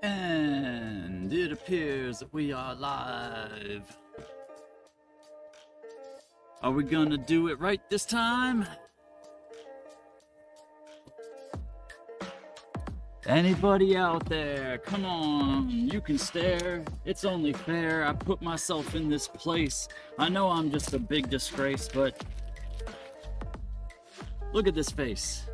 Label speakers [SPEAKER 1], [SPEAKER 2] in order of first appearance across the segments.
[SPEAKER 1] And it appears that we are live. Are we gonna do it right this time? Anybody out there, come on, you can stare. It's only fair. I put myself in this place. I know I'm just a big disgrace, but look at this face.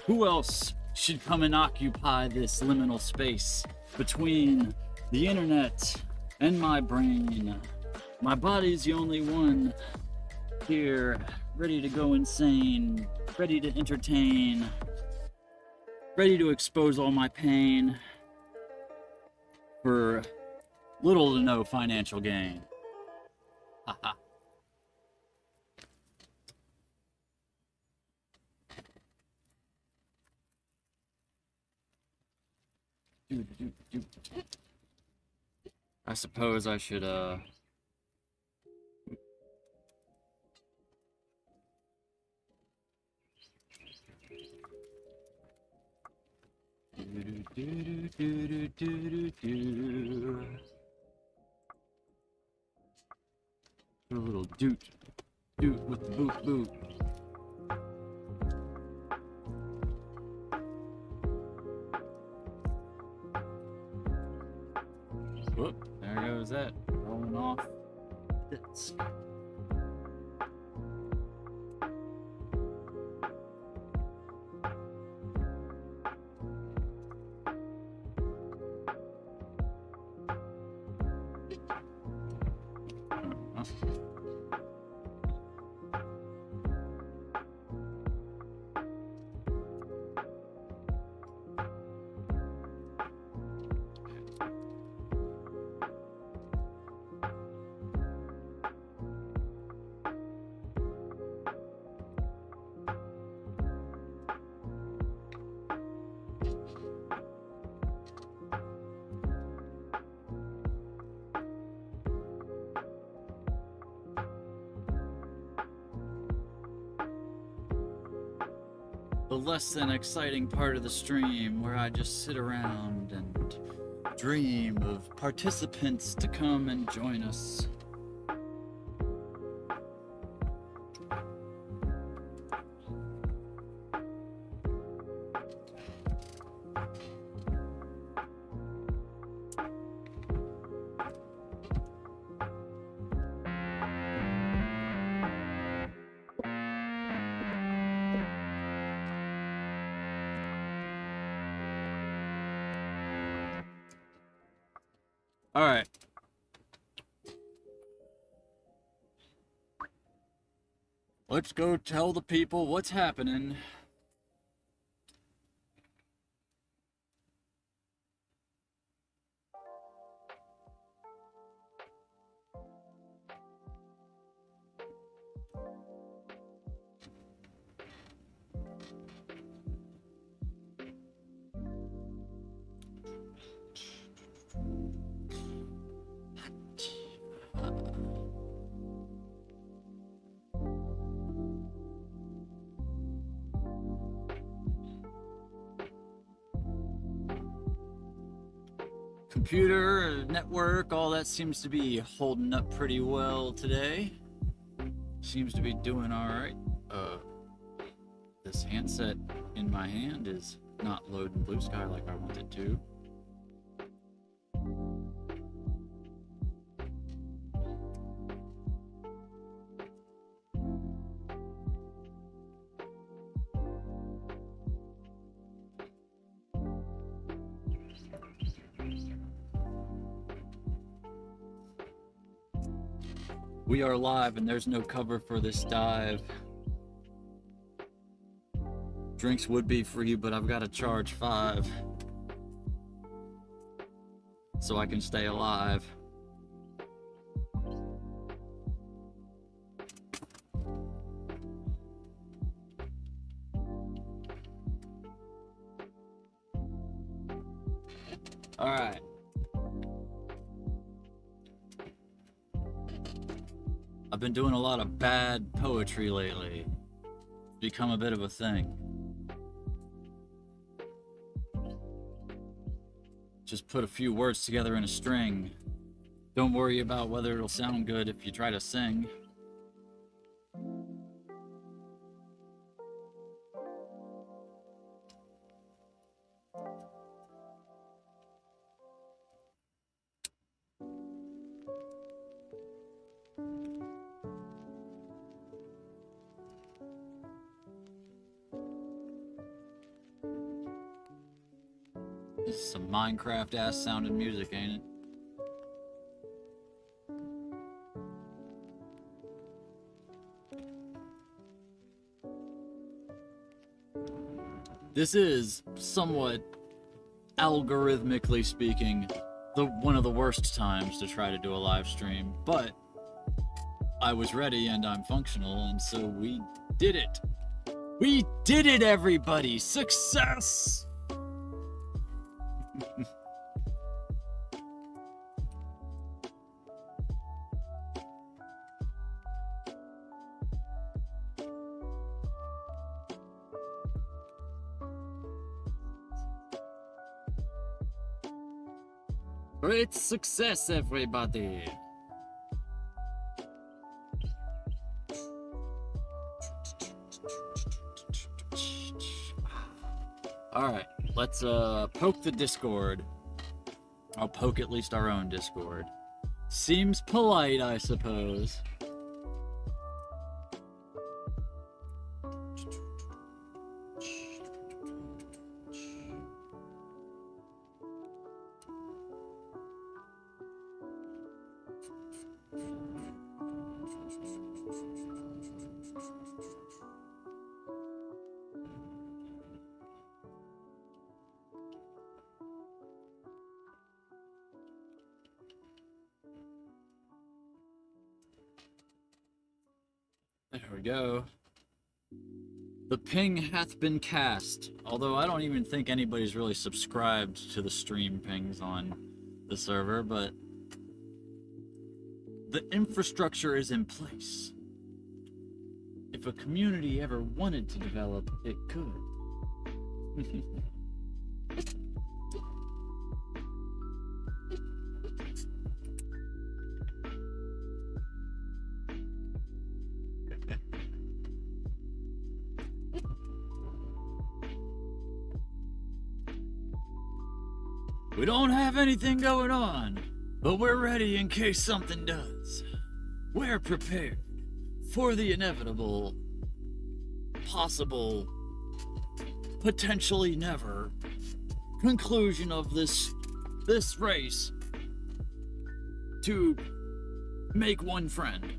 [SPEAKER 1] Who else should come and occupy this liminal space between the internet and my brain? My body's the only one here, ready to go insane, ready to entertain, ready to expose all my pain for little to no financial gain. Haha. I suppose I should, a little doot with the boot boot. Whoop, there goes that, rolling off. It's the less than exciting part of the stream where I just sit around and dream of participants to come and join us. All right. Let's go tell the people what's happening. Computer, network, all that seems to be holding up pretty well today. Seems to be doing all right. This handset in my hand is not loading Blue Sky like I want it to. We are live and there's no cover for this dive. Drinks would be free, but I've got to charge $5 so I can stay alive. All right. I've been doing a lot of bad poetry lately. It's become a bit of a thing. just put a few words together in a string. Don't worry about whether it'll sound good if you try to sing. This is some Minecraft-ass sounding music, ain't it? This is, somewhat algorithmically speaking, one of the worst times to try to do a live stream, but I was ready and I'm functional, and so we did it. We did it, everybody! Success! Great success, everybody! Alright, let's poke the Discord. I'll poke at least our own Discord. Seems polite, I suppose. There we go. The ping hath been cast. Although I don't even think anybody's really subscribed to the stream pings on the server, but the infrastructure is in place. If a community ever wanted to develop, it could. We don't have anything going on, but we're ready in case something does. We're prepared for the inevitable, possible, potentially never conclusion of this race to make one friend.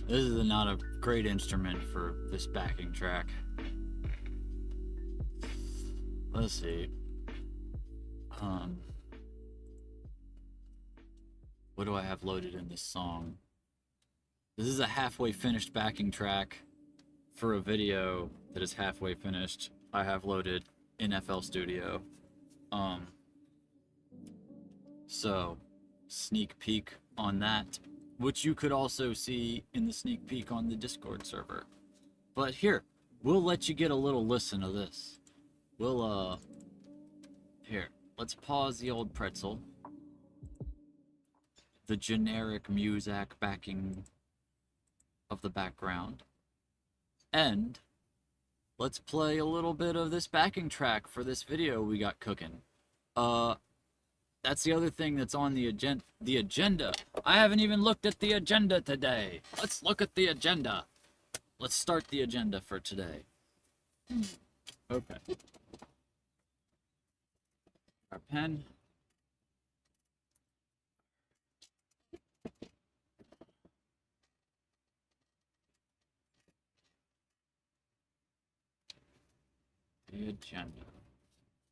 [SPEAKER 1] This is not a great instrument for this backing track. Let's see. What do I have loaded in this song? This is a halfway finished backing track for a video that is halfway finished. I have loaded in FL Studio. So, sneak peek on that, which you could also see in the sneak peek on the Discord server. But here, we'll let you get a little listen of this. We'll, here, let's pause the old pretzel. The generic Muzak backing of the background. And let's play a little bit of this backing track for this video we got cooking. That's the other thing that's on the agenda. I haven't even looked at the agenda today. Let's look at the agenda. Let's start the agenda for today. Okay. Our pen. agenda.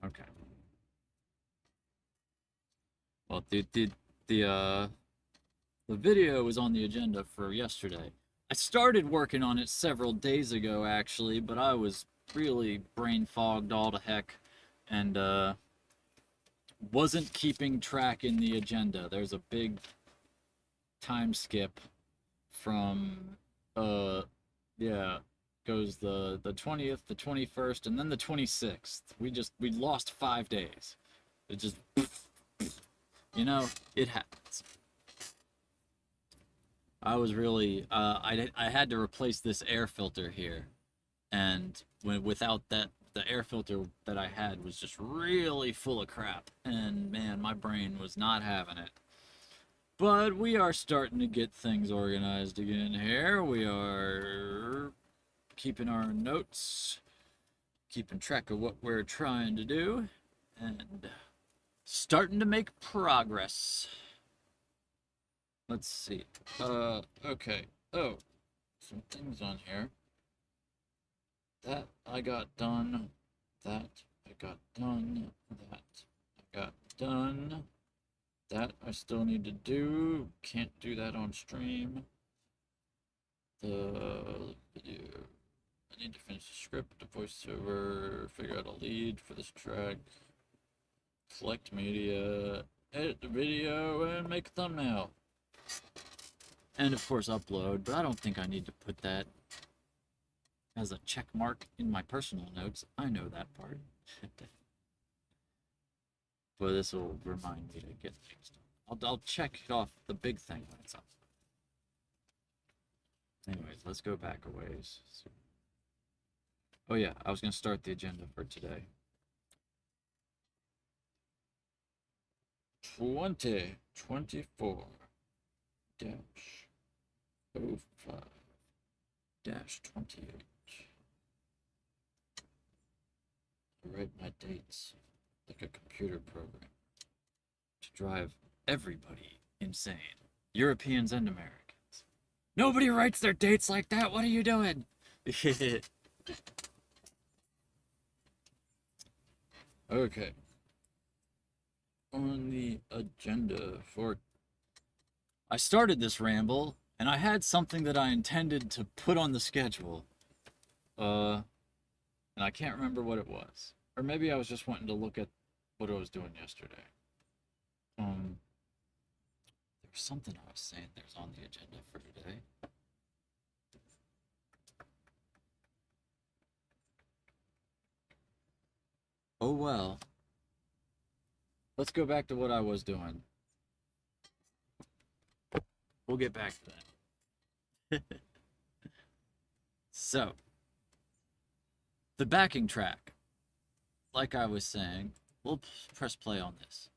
[SPEAKER 1] Okay. Well, the video was on the agenda for yesterday. I started working on it several days ago, actually, but I was really brain fogged all to heck, and wasn't keeping track in the agenda. There's a big time skip from yeah, goes the 20th, the 21st, and then the 26th. We lost 5 days. It just, you know, it happens. I was really I had to replace this air filter here, and without that, the air filter that I had was just really full of crap, and man, my brain was not having it. But we are starting to get things organized again here. We are keeping our notes, keeping track of what we're trying to do, and starting to make progress. Let's see. Okay. Oh, some things on here. That I got done. That I got done. That I got done. That I still need to do. Can't do that on stream. The video. I need to finish the script, the voiceover, figure out a lead for this track, select media, edit the video, and make a thumbnail. And of course upload, but I don't think I need to put that as a check mark in my personal notes. I know that part. But this will remind me to get things done. I'll check it off the big thing when it's up. Anyways, let's go back a ways. Oh yeah, I was going to start the agenda for today. 2024 dash 05 dash 28. I write my dates like a computer program to drive everybody insane. Europeans and Americans. Nobody writes their dates like that. What are you doing? Okay. On the agenda for... I started this ramble, and I had something that I intended to put on the schedule. And I can't remember what it was. Or maybe I was just wanting to look at what I was doing yesterday. There was something I was saying there's on the agenda for today. Oh well. Let's go back to what I was doing. We'll get back to that. So, the backing track. Like I was saying, we'll press play on this.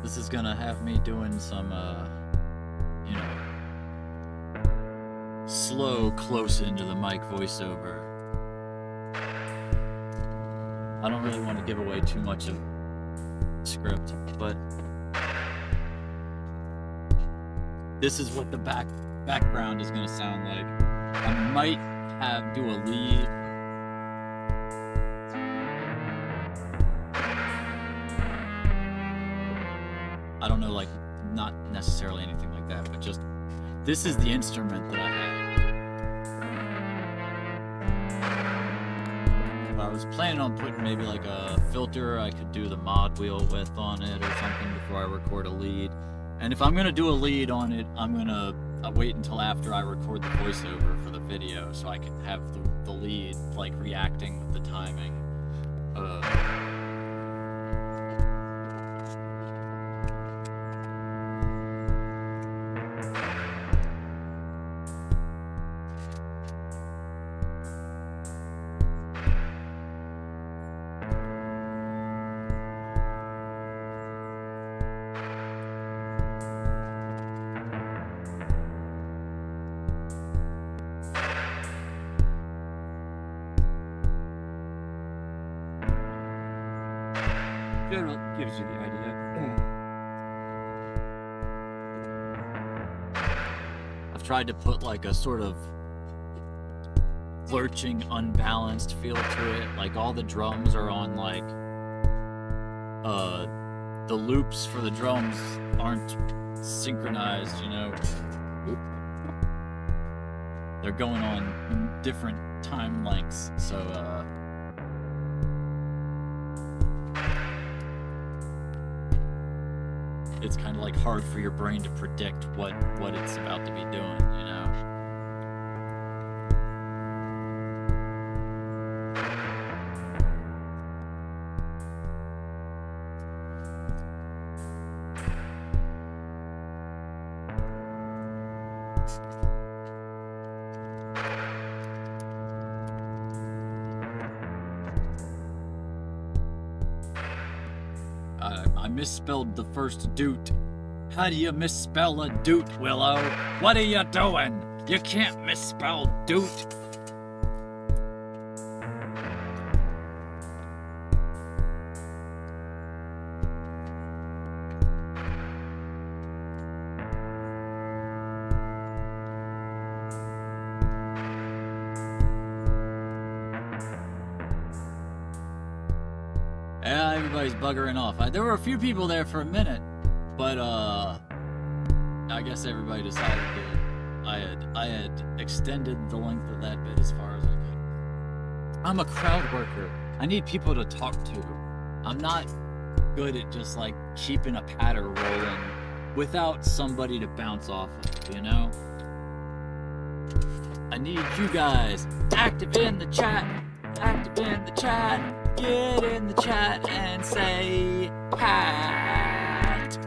[SPEAKER 1] This is gonna have me doing some, you know, slow, close into the mic voiceover. I don't really want to give away too much of the script, but this is what the background is gonna sound like. I might do a lead. I don't know, like, not necessarily anything like that, but just, this is the instrument that I had. If I was planning on putting maybe like a filter I could do the mod wheel with on it or something before I record a lead. And if I'm gonna do a lead on it, I'm gonna wait until after I record the voiceover for the video so I can have the lead, like, reacting with the timing. General gives you the idea. I've tried to put like a sort of lurching, unbalanced feel to it. Like all the drums are on like the loops for the drums aren't synchronized, you know. Oop. They're going on different time lengths, so it's kind of like hard for your brain to predict what it's about to be doing, you know. I misspelled the first doot. How do you misspell a doot, Willow? What are you doing? You can't misspell doot. Yeah, everybody's buggering off. There were a few people there for a minute, but I guess everybody decided that I had extended the length of that bit as far as I could. I'm a crowd worker. I need people to talk to. I'm not good at just like keeping a patter rolling without somebody to bounce off of, you know? I need you guys active in the chat. Active in the chat. Get in the chat and say hat.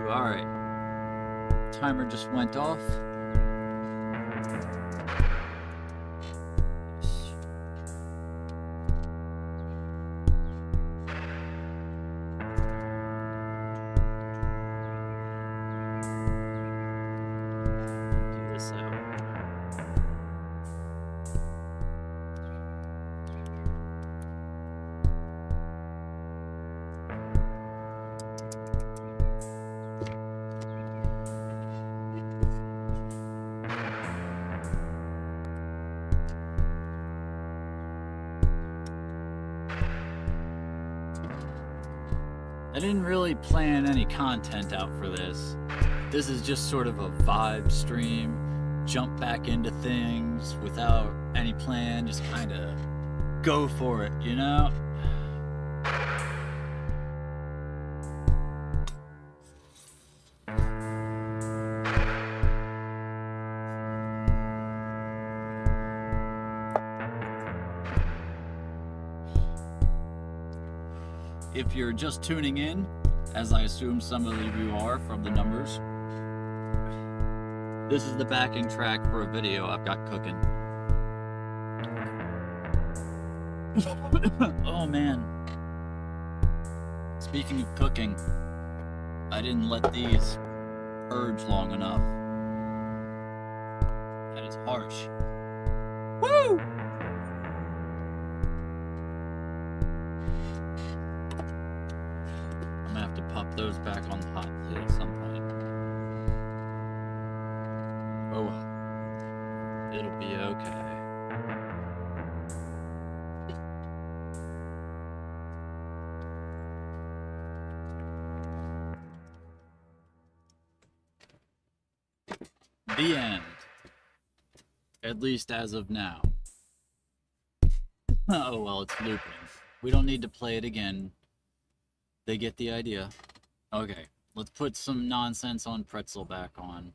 [SPEAKER 1] Alright. Timer just went off. I didn't really plan any content out for this. This is just sort of a vibe stream, jump back into things without any plan, just kind of go for it, you know? If you're just tuning in, as I assume some of you are from the numbers, this is the backing track for a video I've got cooking. Oh man. Speaking of cooking, I didn't let these purge long enough. That is harsh. Woo! Pop those back on the hot plate at some point. Oh, it'll be okay. The end. At least as of now. Oh well, it's looping. We don't need to play it again. They get the idea. Okay, let's put some nonsense on pretzel back on.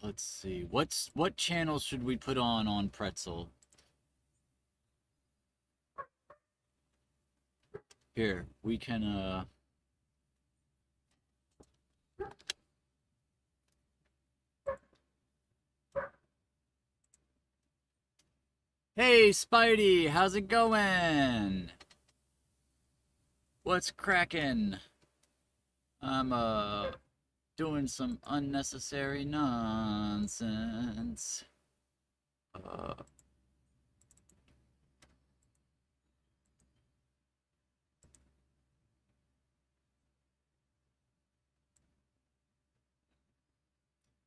[SPEAKER 1] Let's see. What channel should we put on pretzel? Here, we can Hey, Spidey, how's it going? What's cracking? I'm, doing some unnecessary nonsense. Uh,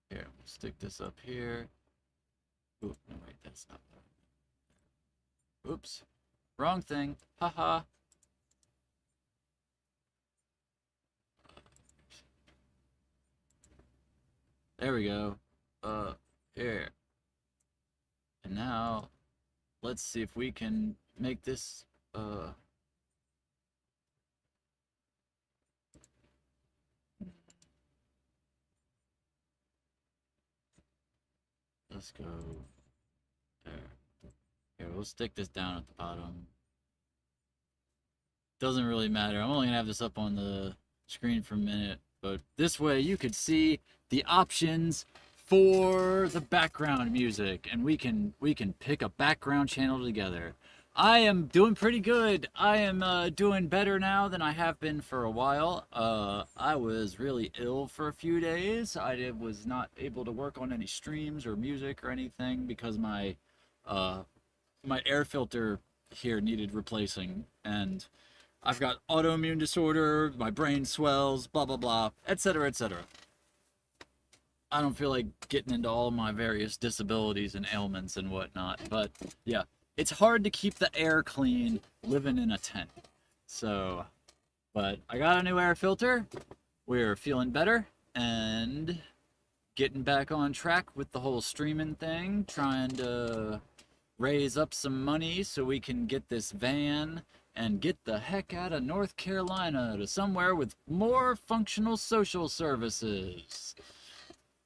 [SPEAKER 1] Here, stick this up here. Oop, no, wait, that's not. Oops, wrong thing. Haha. There we go. Here. And now, let's see if we can make this, let's go there. Here, we'll stick this down at the bottom. Doesn't really matter. I'm only gonna have this up on the screen for a minute, but this way you could see the options for the background music, and we can pick a background channel together. I am doing pretty good. I am doing better now than I have been for a while. I was really ill for a few days. Was not able to work on any streams or music or anything because uh, my air filter here needed replacing, and I've got autoimmune disorder, my brain swells, blah blah blah, etc. etc. I don't feel like getting into all my various disabilities and ailments and whatnot, but yeah, it's hard to keep the air clean living in a tent. So, but I got a new air filter. We're feeling better and getting back on track with the whole streaming thing, trying to raise up some money so we can get this van and get the heck out of North Carolina to somewhere with more functional social services.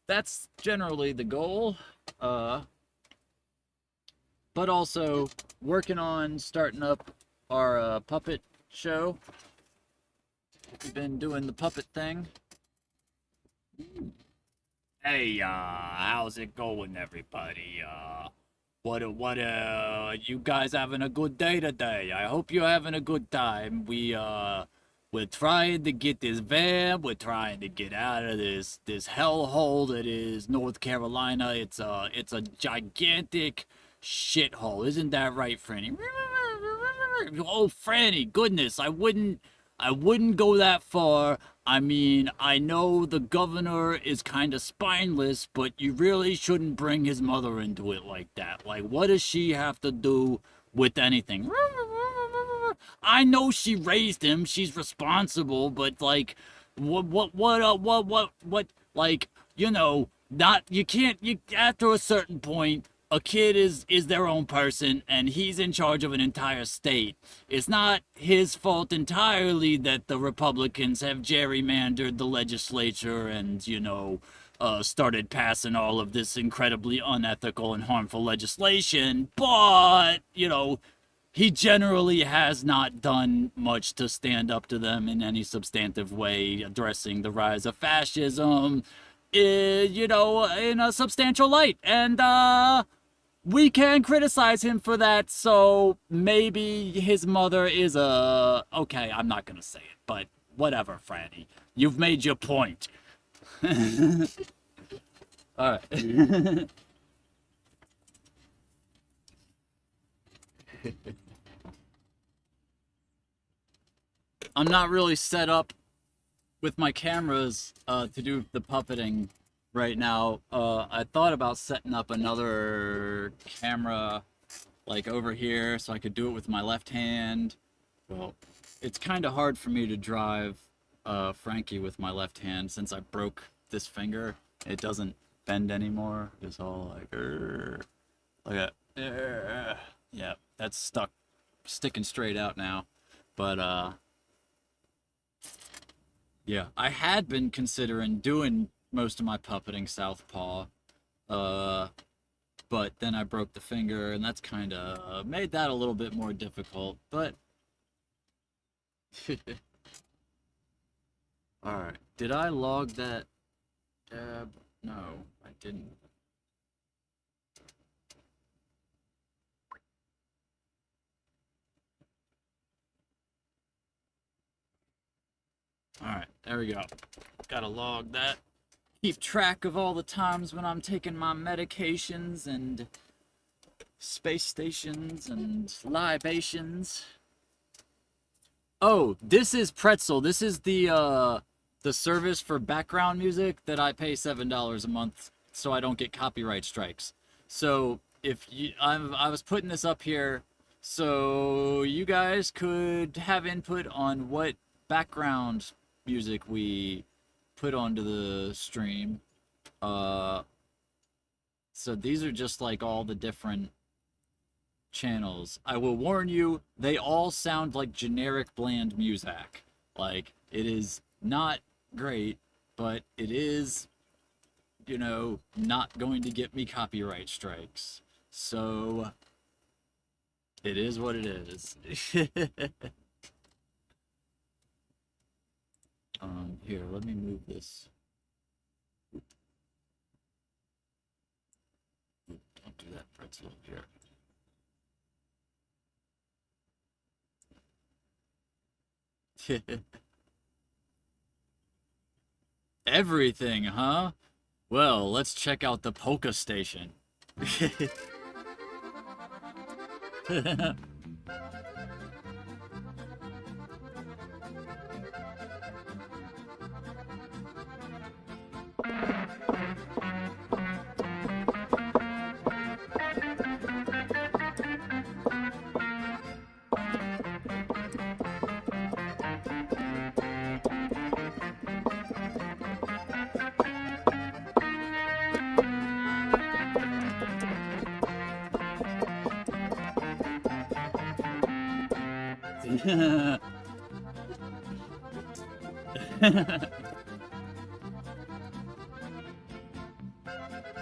[SPEAKER 1] That's generally the goal. But also working on starting up our puppet show. We've been doing the puppet thing. Hey, how's it going, everybody? You guys having a good day today? I hope you're having a good time. We're trying to get this van. We're trying to get out of this hellhole that is North Carolina. It's a gigantic shithole. Isn't that right, Franny? Oh, Franny, goodness, I wouldn't go that far. I mean, I know the governor is kind of spineless, but you really shouldn't bring his mother into it like that. Like, what does she have to do with anything? I know she raised him. She's responsible, but like, like, not, you can't, after a certain point, a kid is their own person and he's in charge of an entire state. It's not his fault entirely that the Republicans have gerrymandered the legislature and, started passing all of this incredibly unethical and harmful legislation, but, he generally has not done much to stand up to them in any substantive way, addressing the rise of fascism, in a substantial light. And, we can criticize him for that, so maybe his mother is a... Okay, I'm not gonna say it, but whatever, Franny. You've made your point. Alright. I'm not really set up with my cameras to do the puppeting right now. I thought about setting up another camera like over here so I could do it with my left hand. Well, it's kind of hard for me to drive Frankie with my left hand since I broke this finger. It doesn't bend anymore. It's all like a yeah, that's sticking straight out now. But yeah, I had been considering doing most of my puppeting southpaw, but then I broke the finger, and that's kind of made that a little bit more difficult. But all right, did I log that tab? No, I didn't. Alright, there we go. Gotta log that. Keep track of all the times when I'm taking my medications and space stations and libations. Oh, this is Pretzel. This is the service for background music that I pay $7 a month so I don't get copyright strikes. So if you, I was putting this up here so you guys could have input on what background music we put onto the stream. So these are just like all the different channels. I will warn you, they all sound like generic bland music. Like, it is not great, but it is, you know, not going to get me copyright strikes. So it is what it is. Here, let me move this. Don't do that, Pretzel. Here. Everything, huh? Well, let's check out the polka station.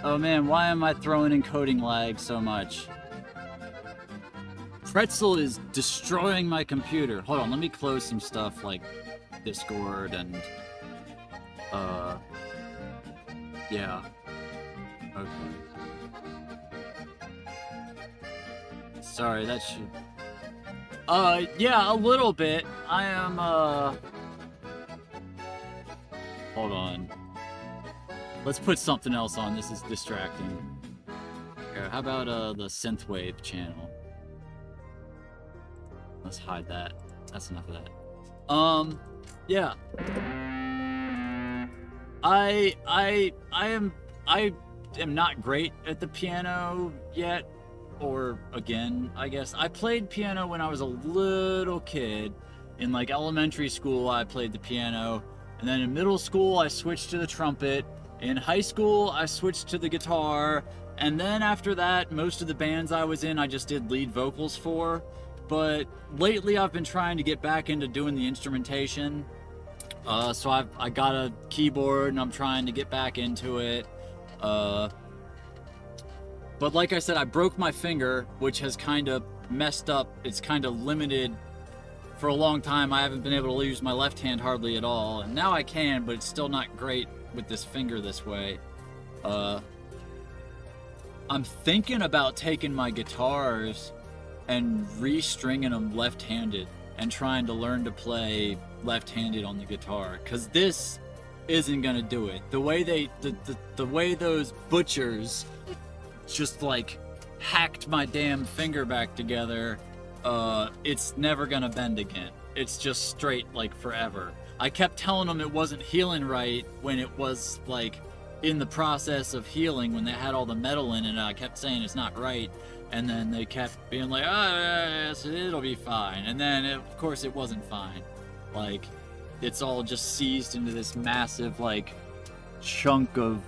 [SPEAKER 1] Oh man, why am I throwing in coding lag so much? Pretzel is destroying my computer. Hold on, let me close some stuff like Discord and yeah. Okay. Sorry, that should... yeah, a little bit. I am, Hold on. Let's put something else on. This is distracting. Okay, how about, the synthwave channel? Let's hide that. That's enough of that. Yeah. I am not great at the piano yet. Or again, I guess. I played piano when I was a little kid. In like elementary school, I played the piano. And then in middle school, I switched to the trumpet. In high school, I switched to the guitar. And then after that, most of the bands I was in, I just did lead vocals for. But lately, I've been trying to get back into doing the instrumentation. So I got a keyboard and I'm trying to get back into it. But like I said, I broke my finger, which has kind of messed up. It's kind of limited. For a long time, I haven't been able to use my left hand hardly at all. And now I can, but it's still not great with this finger this way. I'm thinking about taking my guitars and restringing them left-handed and trying to learn to play left-handed on the guitar. Because this isn't going to do it. The way the way those butchers just like hacked my damn finger back together, it's never gonna bend again. It's just straight like forever. I kept telling them it wasn't healing right when it was like in the process of healing, when they had all the metal in it. I kept saying it's not right, and then they kept being like, yes, it'll be fine. And then of course it wasn't fine. Like, it's all just seized into this massive like chunk of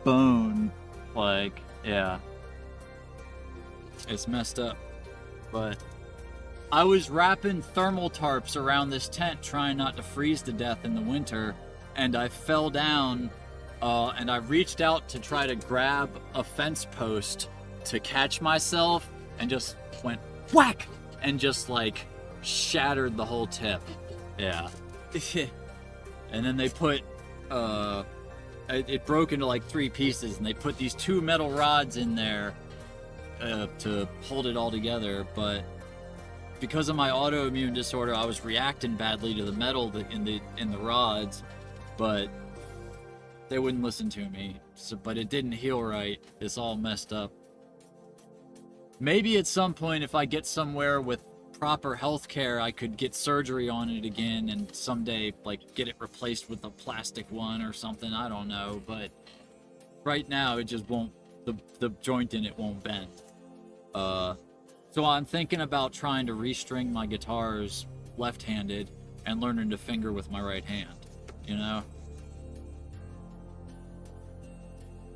[SPEAKER 1] bone. Like, yeah, it's messed up. But I was wrapping thermal tarps around this tent trying not to freeze to death in the winter, and I fell down, and I reached out to try to grab a fence post to catch myself, and just went whack and just like shattered the whole tip. Yeah. And then they put it broke into like 3 pieces, and they put these 2 metal rods in there to hold it all together. But because of my autoimmune disorder, I was reacting badly to the metal in the rods, but they wouldn't listen to me. So, but it didn't heal right. It's all messed up. Maybe at some point, if I get somewhere with proper health care, I could get surgery on it again and someday, like, get it replaced with a plastic one or something. I don't know, but right now it just won't, the joint in it won't bend. So I'm thinking about trying to restring my guitars left-handed and learning to finger with my right hand, you know?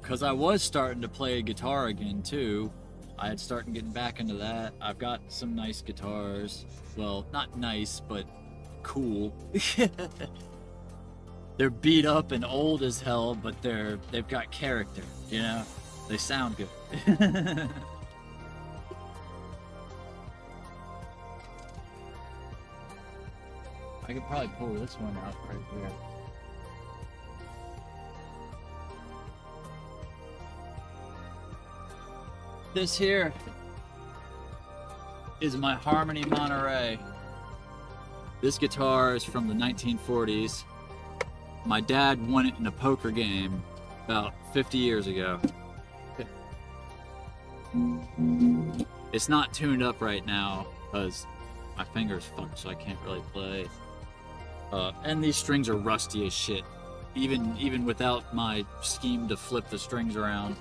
[SPEAKER 1] Because I was starting to play guitar again, too. I had started getting back into that. I've got some nice guitars. Well, not nice, but cool. They're beat up and old as hell, but they've got character, you know? They sound good. I could probably pull this one out right there. This here is my Harmony Monterey. This guitar is from the 1940s. My dad won it in a poker game about 50 years ago. It's not tuned up right now because my finger's fucked, so I can't really play. And these strings are rusty as shit. Even without my scheme to flip the strings around,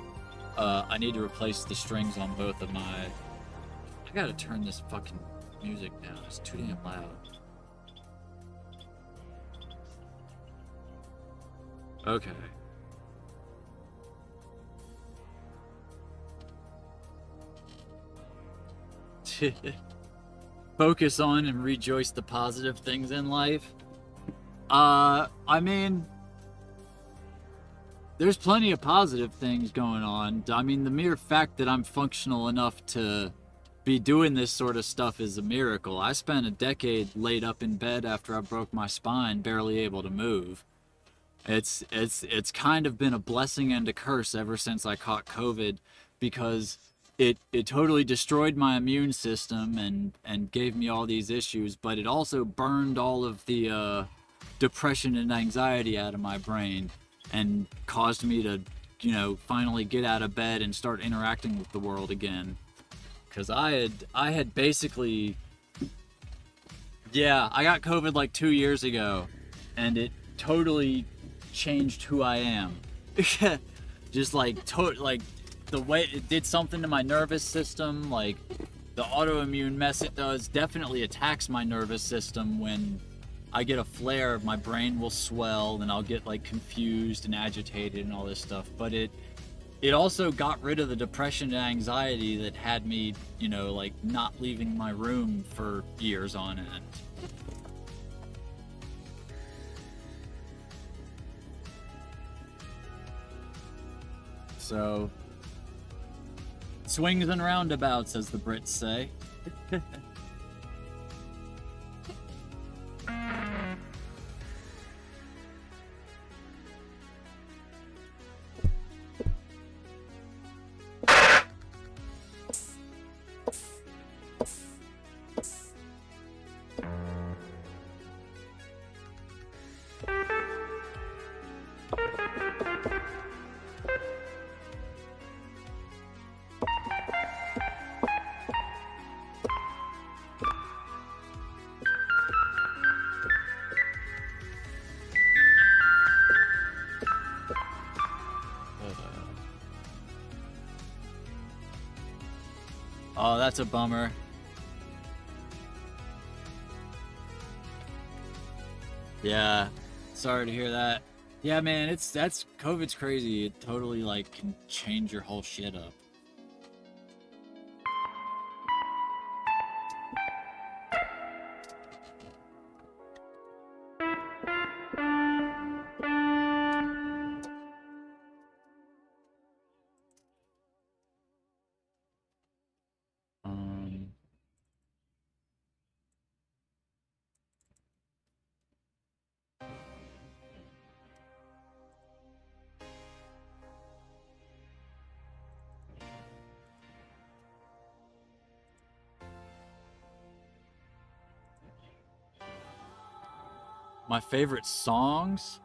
[SPEAKER 1] I need to replace the strings on both of my... I gotta turn this fucking music down. It's too damn loud. Okay. Focus on and rejoice the positive things in life. I mean, there's plenty of positive things going on. I mean, the mere fact that I'm functional enough to be doing this sort of stuff is a miracle. I spent a decade laid up in bed after I broke my spine, barely able to move. It's kind of been a blessing and a curse ever since I caught COVID, because it totally destroyed my immune system and gave me all these issues, but it also burned all of the depression and anxiety out of my brain and caused me to, you know, finally get out of bed and start interacting with the world again. Because I had basically, yeah, I got COVID like 2 years ago, and it totally changed who I am. Just like the way it did something to my nervous system, like the autoimmune mess it does definitely attacks my nervous system. When I get a flare, my brain will swell and I'll get like confused and agitated and all this stuff. But it also got rid of the depression and anxiety that had me, you know, like not leaving my room for years on end. So, swings and roundabouts, as the Brits say. Oh, that's a bummer. Yeah, sorry to hear that. Yeah, man, that's COVID's crazy. It totally like can change your whole shit up. My favorite songs?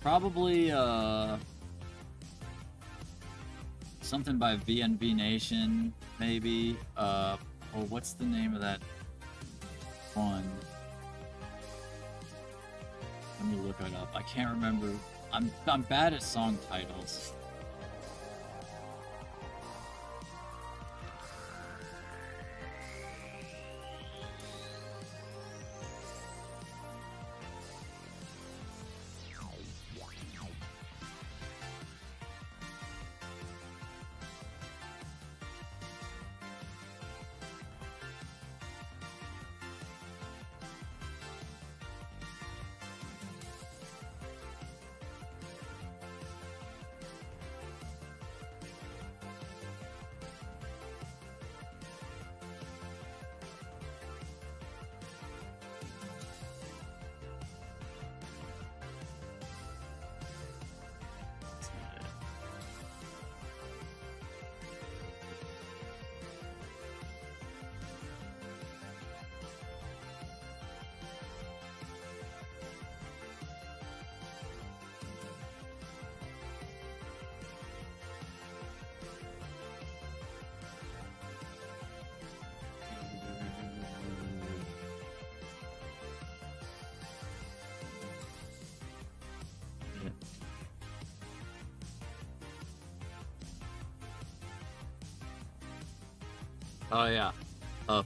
[SPEAKER 1] Probably, something by VNV Nation, maybe. Oh, what's the name of that one? Let me look it up. I can't remember. I'm bad at song titles. Oh yeah,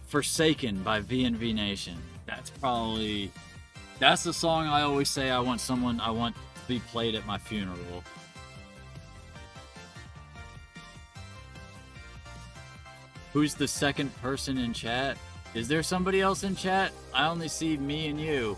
[SPEAKER 1] "Forsaken" by VNV Nation. That's the song I always say I want to be played at my funeral. Who's the second person in chat? Is there somebody else in chat? I only see me and you.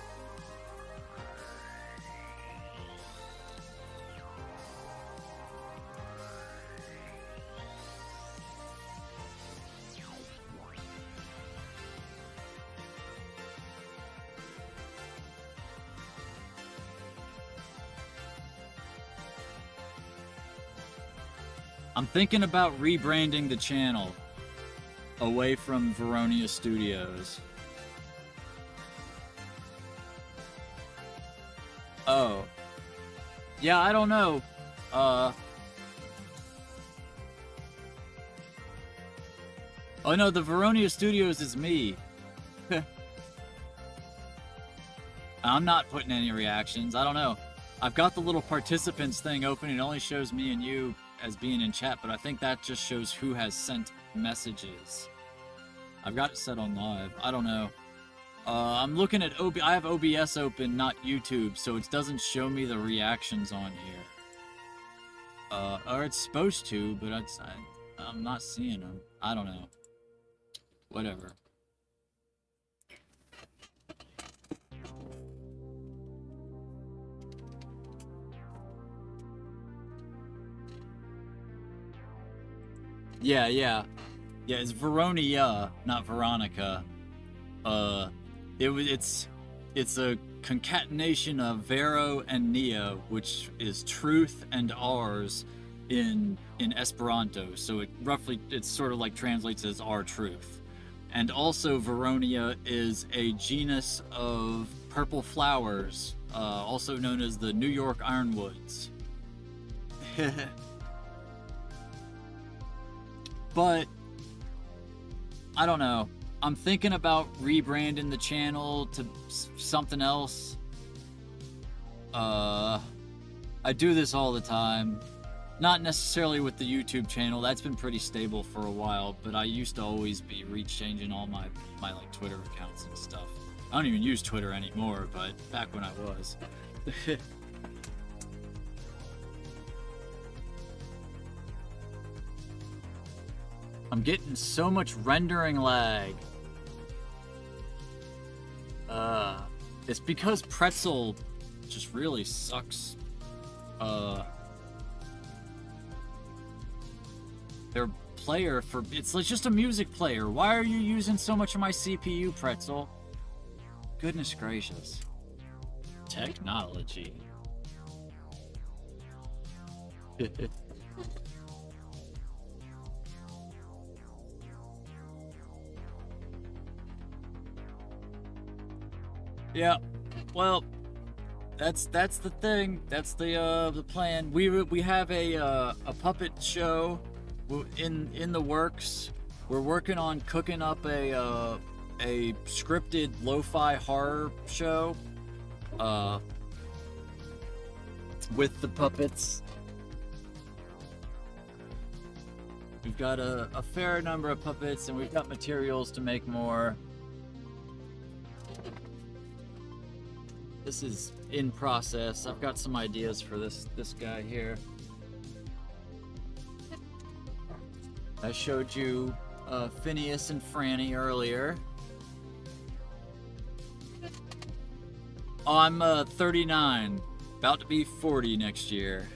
[SPEAKER 1] I'm thinking about rebranding the channel away from Veronia Studios. Oh. Yeah, I don't know. Oh no, the Veronia Studios is me. I'm not putting any reactions. I don't know. I've got the little participants thing open. It only shows me and you as being in chat, but I think that just shows who has sent messages. I've got it set on live. I don't know. I'm looking at I have OBS open, not YouTube, so it doesn't show me the reactions on here. Or it's supposed to, but I'm not seeing them. I don't know. Whatever. Yeah, it's Veronia, not Veronica. It's a concatenation of Vero and Nia, which is truth and ours in Esperanto. So it's sort of like translates as our truth. And also Veronia is a genus of purple flowers, also known as the New York Ironwoods. But I don't know. I'm thinking about rebranding the channel to something else. I do this all the time. Not necessarily with the YouTube channel. That's been pretty stable for a while, but I used to always be rechanging all my like Twitter accounts and stuff. I don't even use Twitter anymore, but back when I was. I'm getting so much rendering lag. It's because Pretzel just really sucks. Their player it's just a music player. Why are you using so much of my CPU, Pretzel? Goodness gracious. Technology. Yeah. Well, that's the thing. That's the plan. We have a puppet show in the works. We're working on cooking up a scripted lo-fi horror show with the puppets. We've got a fair number of puppets, and we've got materials to make more. This is in process. I've got some ideas for this guy here. I showed you Phineas and Franny earlier. I'm 39, about to be 40 next year.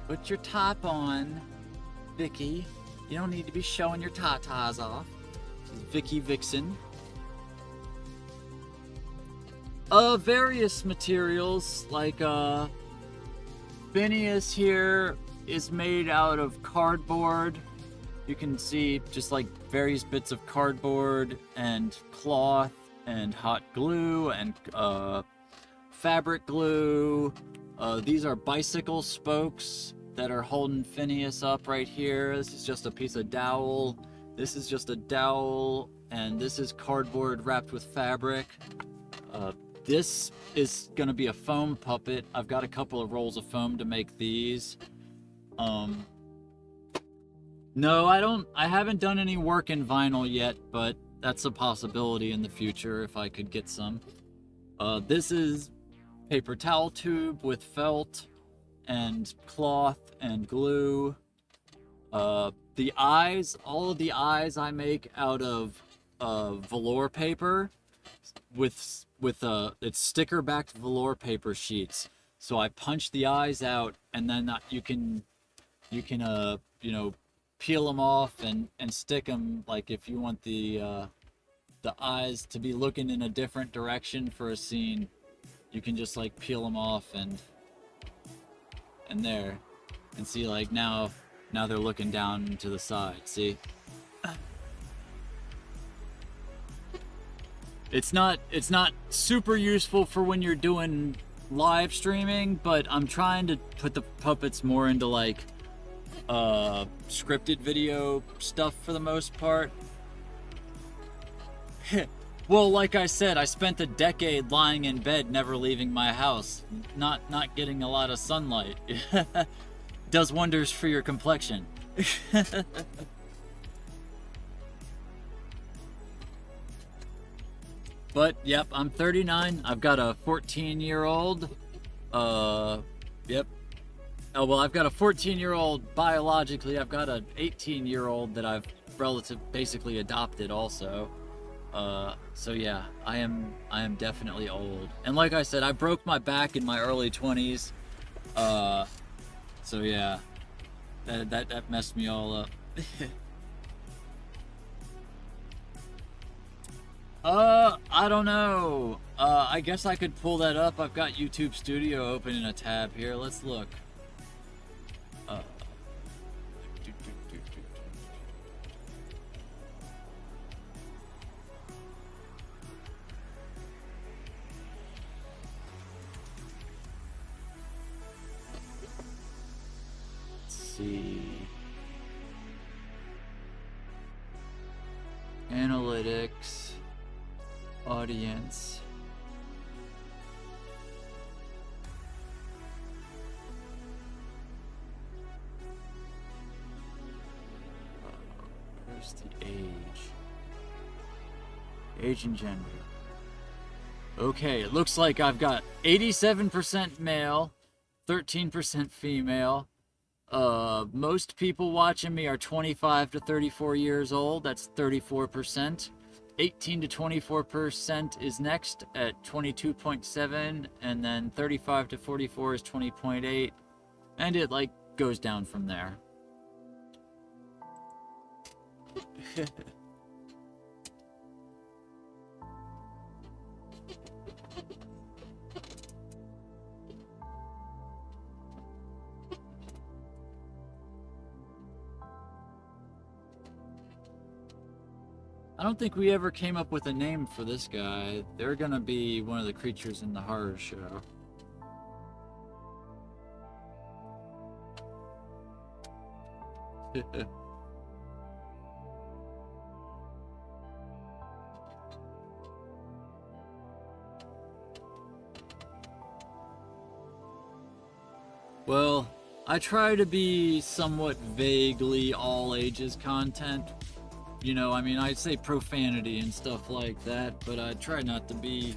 [SPEAKER 1] Put your top on, Vicky. You don't need to be showing your tatas off. This is Vicky Vixen. Various materials, like Phineas here is made out of cardboard. You can see just like various bits of cardboard and cloth and hot glue and fabric glue. These are bicycle spokes that are holding Phineas up right here. This is just a piece of dowel. This is just a dowel, and this is cardboard wrapped with fabric. This is gonna be a foam puppet. I've got a couple of rolls of foam to make these. No, I haven't done any work in vinyl yet, but that's a possibility in the future if I could get some. This is paper towel tube with felt and cloth and glue. The eyes, all of the eyes I make out of velour paper with it's sticker backed velour paper sheets. So I punch the eyes out, and then you can you know, peel them off and stick them, like if you want the eyes to be looking in a different direction for a scene. You can just like peel them off and there, and see, like now they're looking down to the side. See, it's not super useful for when you're doing live streaming, but I'm trying to put the puppets more into like scripted video stuff for the most part. Well, like I said, I spent a decade lying in bed, never leaving my house, not getting a lot of sunlight. Does wonders for your complexion. But yep, I'm 39. I've got a 14-year-old. Yep. Oh well, I've got a 14-year-old biologically. I've got an 18-year-old that I've basically adopted also. So yeah, I am definitely old. And like I said, I broke my back in my early 20s. So yeah, that messed me all up. I don't know. I guess I could pull that up. I've got YouTube Studio open in a tab here. Let's look. See, analytics, audience. Where's the age and gender? Okay, it looks like I've got 87% male, 13% female. Most people watching me are 25 to 34 years old. That's 34%. 18 to 24% is next at 22.7, and then 35 to 44 is 20.8, and it like goes down from there. I don't think we ever came up with a name for this guy. They're gonna be one of the creatures in the horror show. Well, I try to be somewhat vaguely all ages content. You know, I mean, I say profanity and stuff like that, but I try not to be,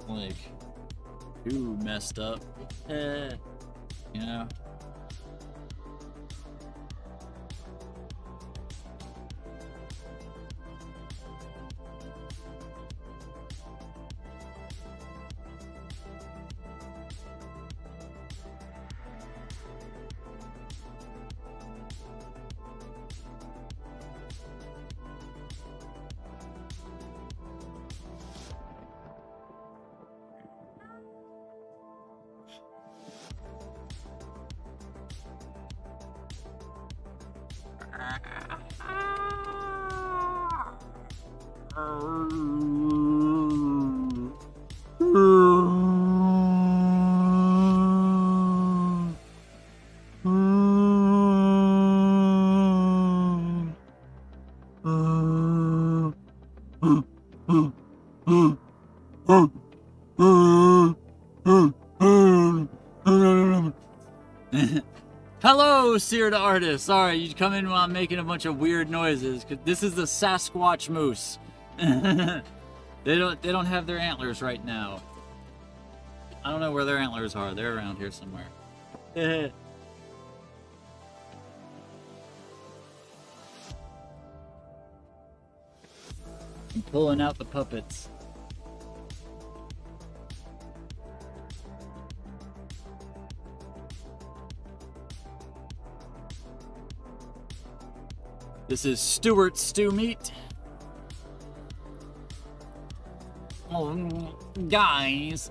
[SPEAKER 1] like, too messed up. You know? Hello, Seared Artist. Sorry, you come in while I'm making a bunch of weird noises. 'Cause this is the Sasquatch moose. They don't have their antlers right now. I don't know where their antlers are. They're around here somewhere. I'm pulling out the puppets. This is Stuart's Stew Meat. Oh, guys.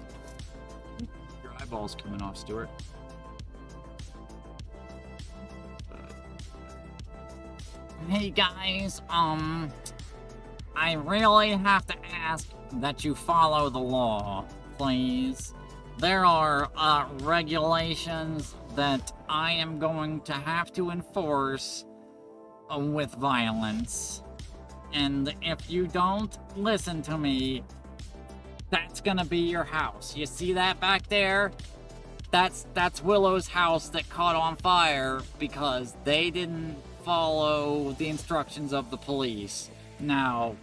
[SPEAKER 1] Your eyeball's coming off, Stuart. Hey guys, I really have to ask that you follow the law, please. There are regulations that I am going to have to enforce with violence. And if you don't listen to me, that's gonna be your house. You see that back there? That's Willow's house that caught on fire because they didn't follow the instructions of the police. Now,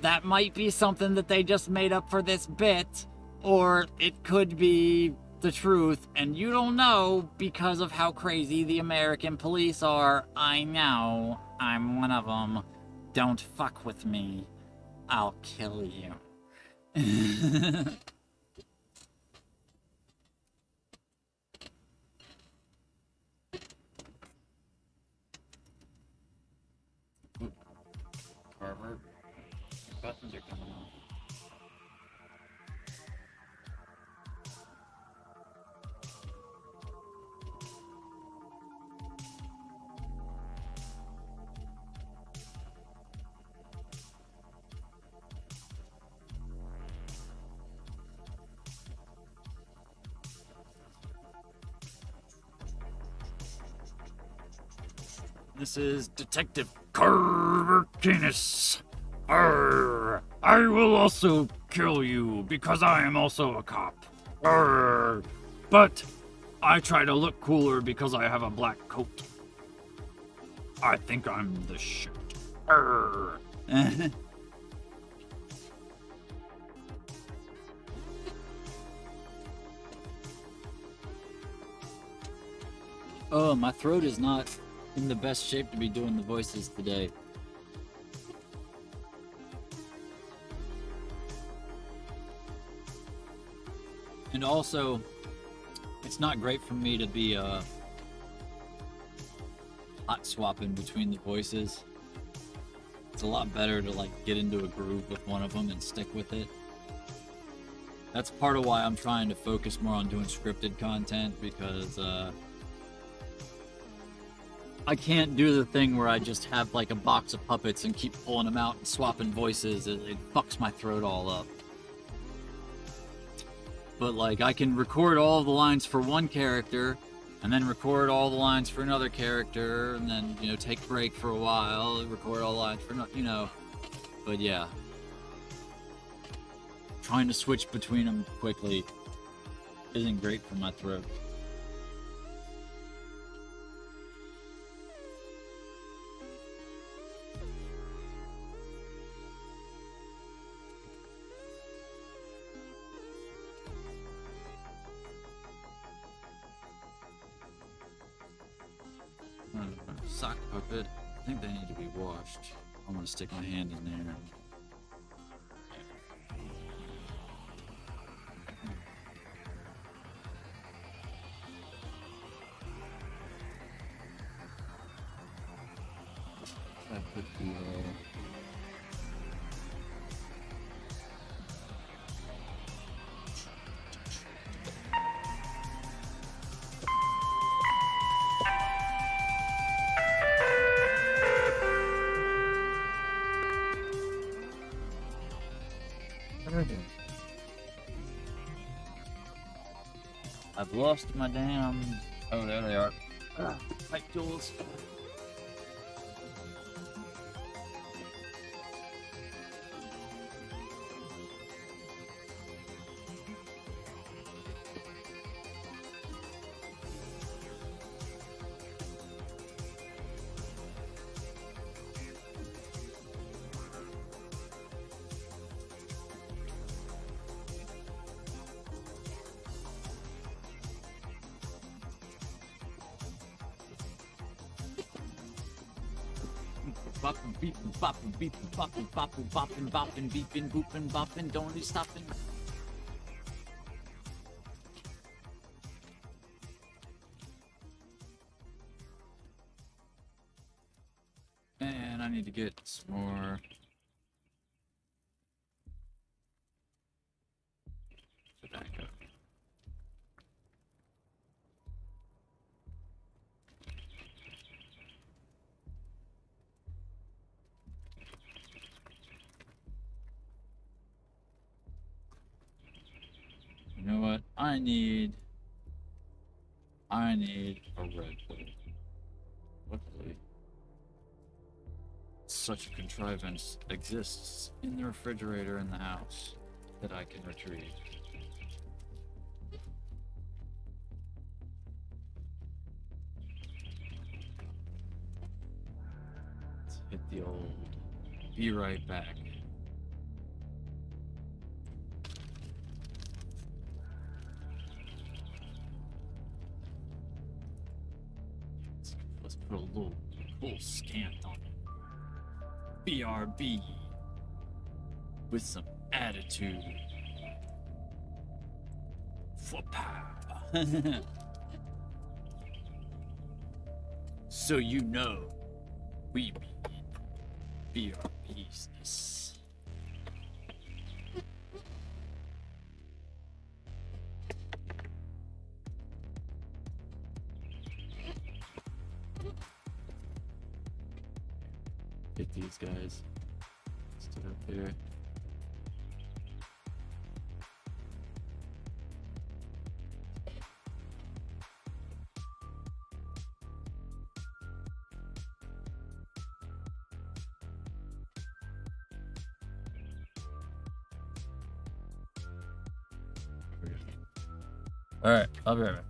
[SPEAKER 1] that might be something that they just made up for this bit, or it could be the truth, and you don't know because of how crazy the American police are. I know. I'm one of them. Don't fuck with me. I'll kill you. Carver, buttons are coming off. This is Detective Carver Canis. Arr, I will also kill you because I am also a cop. Arr, but I try to look cooler because I have a black coat. I think I'm the shit. Arr. Oh, my throat is not in the best shape to be doing the voices today. And also, it's not great for me to be hot swapping between the voices. It's a lot better to like get into a groove with one of them and stick with it. That's part of why I'm trying to focus more on doing scripted content, because I can't do the thing where I just have like a box of puppets and keep pulling them out and swapping voices. It fucks my throat all up. But like I can record all the lines for one character and then record all the lines for another character and then, you know, take a break for a while, record all the lines for, you know. But yeah. Trying to switch between them quickly isn't great for my throat. Sock puppet. I think they need to be washed. I'm gonna stick my hand in there. I put the I've lost my damn... Oh, there they are. Pipe tools. Boppin', beepin', boppin', beepin', boppin', boppin', boppin', boppin', beepin', boopin', boppin', don't be stoppin'. And I need to get some more tobacco. You know what? I need a Red Bull. Luckily, such a contrivance exists in the refrigerator in the house that I can retrieve. Let's hit the old be right back. Let's put a little scant on it. BRB with some attitude. So you know we be BRB's this. Get these guys stood up here. All right, I'll be right back.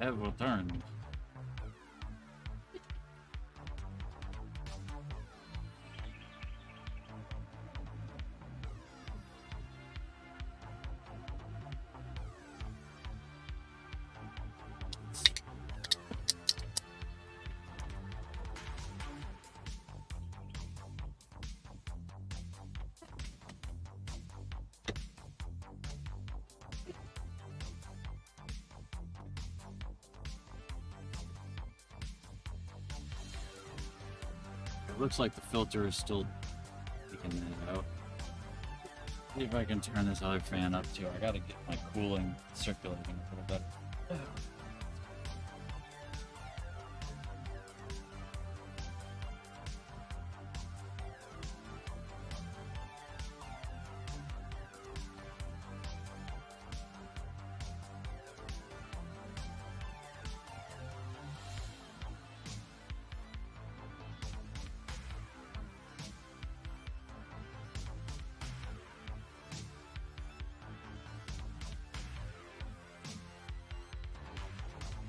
[SPEAKER 1] have returned. It looks like the filter is still taking that out. See if I can turn this other fan up too. I gotta get my cooling circulating a little better.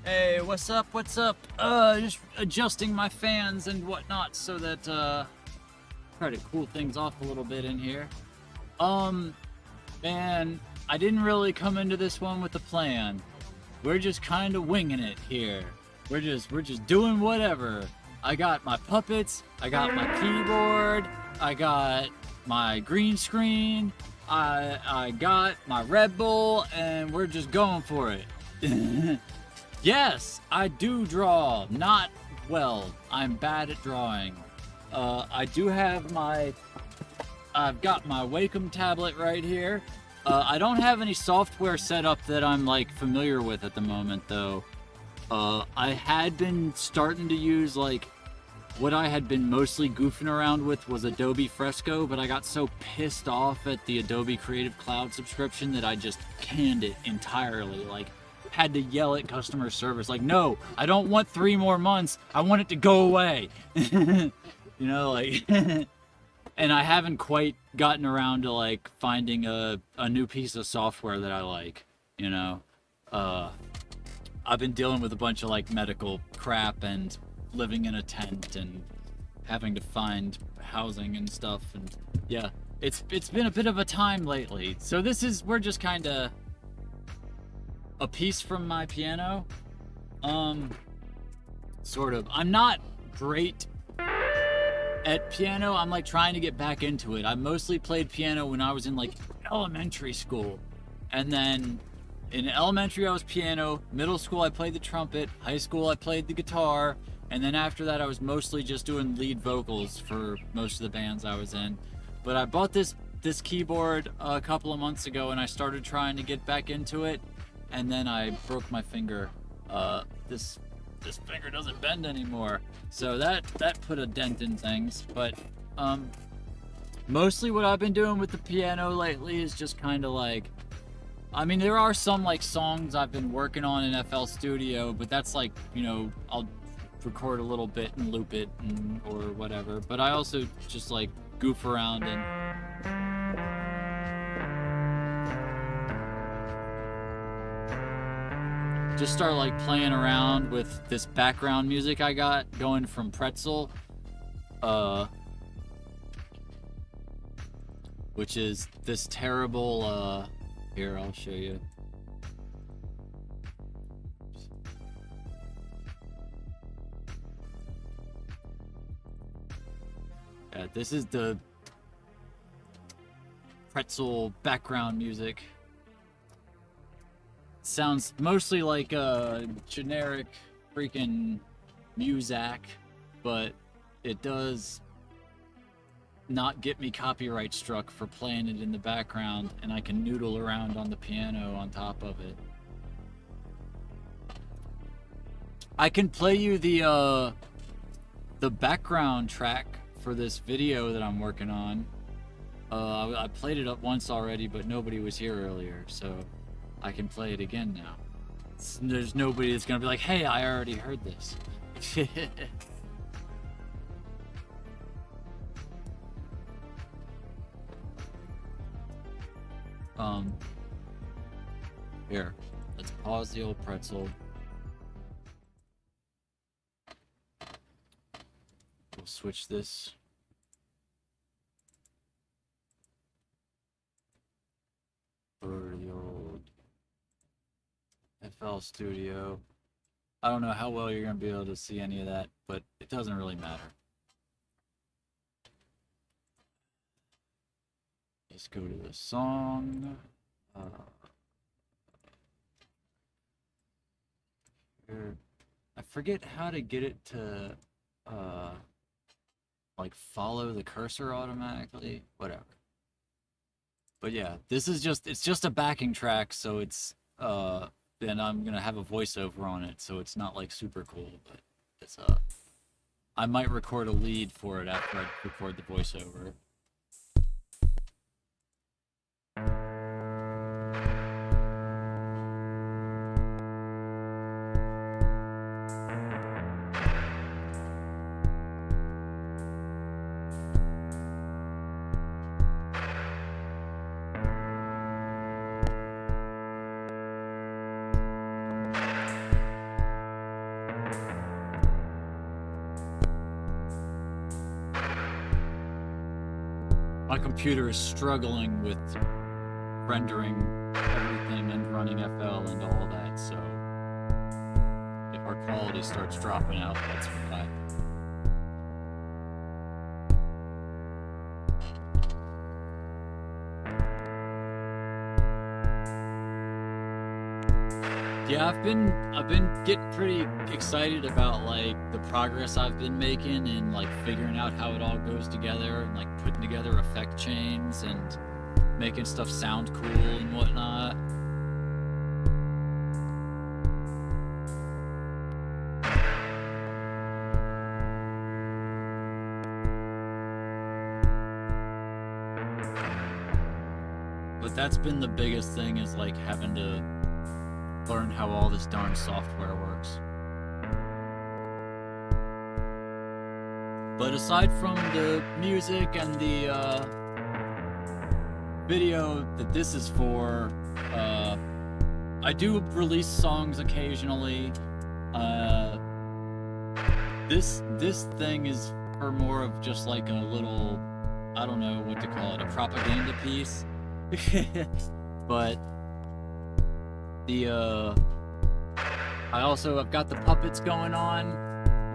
[SPEAKER 1] Hey, what's up? What's up? Just adjusting my fans and whatnot so that try to cool things off a little bit in here. Man, I didn't really come into this one with a plan. We're just kind of winging it here. We're just doing whatever. I got my puppets, I got my keyboard, I got my green screen, I got my Red Bull, and we're just going for it. Yes, I do draw. Not well. I'm bad at drawing. I do have I've got my Wacom tablet right here. I don't have any software set up that I'm like familiar with at the moment though. I had been starting to use like what I had been mostly goofing around with was Adobe Fresco, but I got so pissed off at the Adobe Creative Cloud subscription that I just canned it entirely. Like, had to yell at customer service like, no, I don't want 3 more months, I want it to go away. You know, like and I haven't quite gotten around to like finding a new piece of software that I like, you know. I've been dealing with a bunch of like medical crap and living in a tent and having to find housing and stuff, and yeah, it's been a bit of a time lately. So we're just kind of a piece from my piano. Sort of. I'm not great at piano. I'm like trying to get back into it. I mostly played piano when I was in like elementary school. And then in elementary I was piano, middle school I played the trumpet, high school I played the guitar, and then after that I was mostly just doing lead vocals for most of the bands I was in. But I bought this keyboard a couple of months ago and I started trying to get back into it. And then I broke my finger. This finger doesn't bend anymore, so that put a dent in things. But mostly what I've been doing with the piano lately is just kind of like, I mean, there are some like songs I've been working on in FL Studio, but that's like, you know, I'll record a little bit and loop it or whatever. But I also just like goof around and just start like playing around with this background music I got going from Pretzel, which is this terrible, here, I'll show you. Yeah, this is the Pretzel background music. Sounds mostly like a generic freaking Muzak, but it does not get me copyright struck for playing it in the background, and I can noodle around on the piano on top of it. I can play you the background track for this video that I'm working on. I played it up once already, but nobody was here earlier, so I can play it again now. There's nobody that's gonna be like, hey, I already heard this. Here, let's pause the old Pretzel. switch this. For the old FL Studio. I don't know how well you're going to be able to see any of that, but it doesn't really matter. Let's go to the song. I forget how to get it to like follow the cursor automatically. Whatever. But yeah, this is it's just a backing track, so it's then I'm gonna have a voiceover on it, so it's not like super cool, but it's I might record a lead for it after I record the voiceover. My computer is struggling with rendering everything and running FL and all that, so if our quality starts dropping out, that's why. Yeah, I've been getting pretty excited about like the progress I've been making and like figuring out how it all goes together and like putting together effect chains and making stuff sound cool and whatnot. But that's been the biggest thing, is like having to learn how all this darn software works. But aside from the music and the video that this is for, I do release songs occasionally. This thing is for more of just like a little, I don't know what to call it, a propaganda piece. But I've got the puppets going on.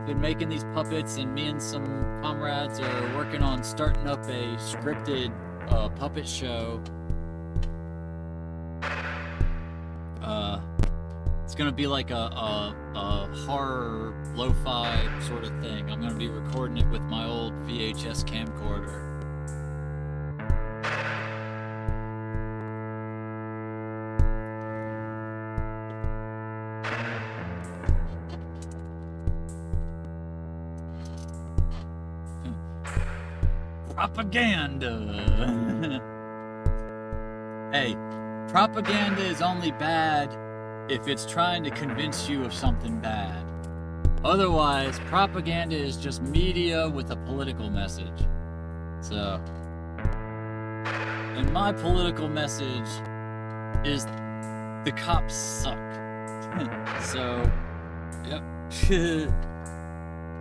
[SPEAKER 1] I've been making these puppets, and me and some comrades are working on starting up a scripted puppet show. It's gonna be like a horror lo-fi sort of thing. I'm gonna be recording it with my old VHS camcorder. Propaganda. Hey, propaganda is only bad if it's trying to convince you of something bad. Otherwise, propaganda is just media with a political message. So, and my political message is the cops suck. So, yep.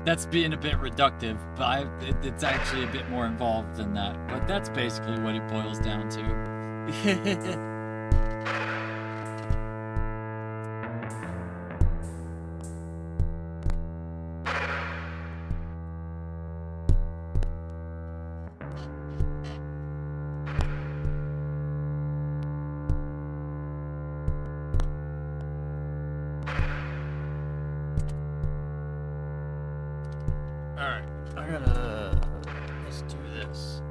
[SPEAKER 1] That's being a bit reductive, but it's actually a bit more involved than that. But that's basically what it boils down to. Let's do this.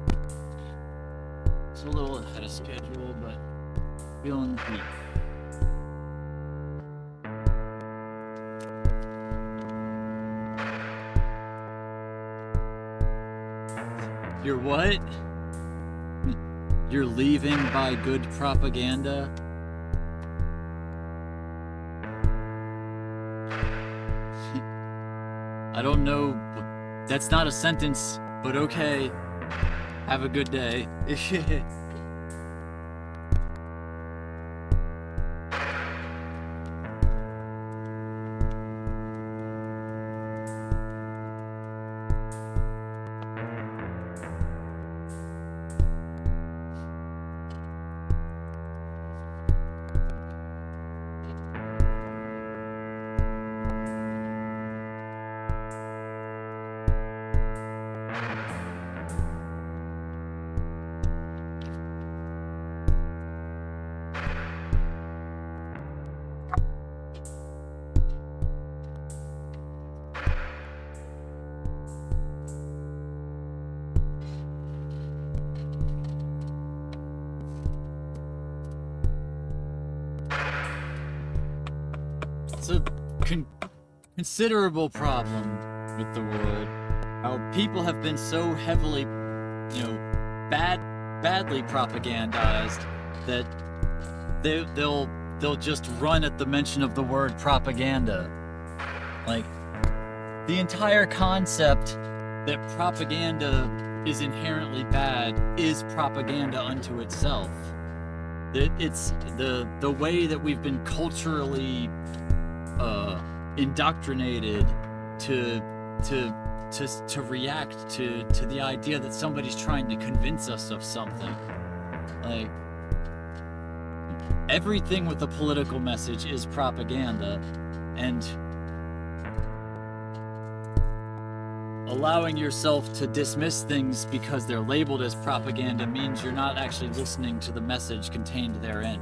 [SPEAKER 1] It's a little ahead of schedule, but feeling the heat. You're what? You're leaving by good propaganda? I don't know. That's not a sentence, but okay. Have a good day. It's a considerable problem with the world. How people have been so heavily, you know, badly propagandized that they'll just run at the mention of the word propaganda. Like, the entire concept that propaganda is inherently bad is propaganda unto itself. It's the way that we've been culturally indoctrinated to react to the idea that somebody's trying to convince us of something. Like, everything with a political message is propaganda, and allowing yourself to dismiss things because they're labeled as propaganda means you're not actually listening to the message contained therein.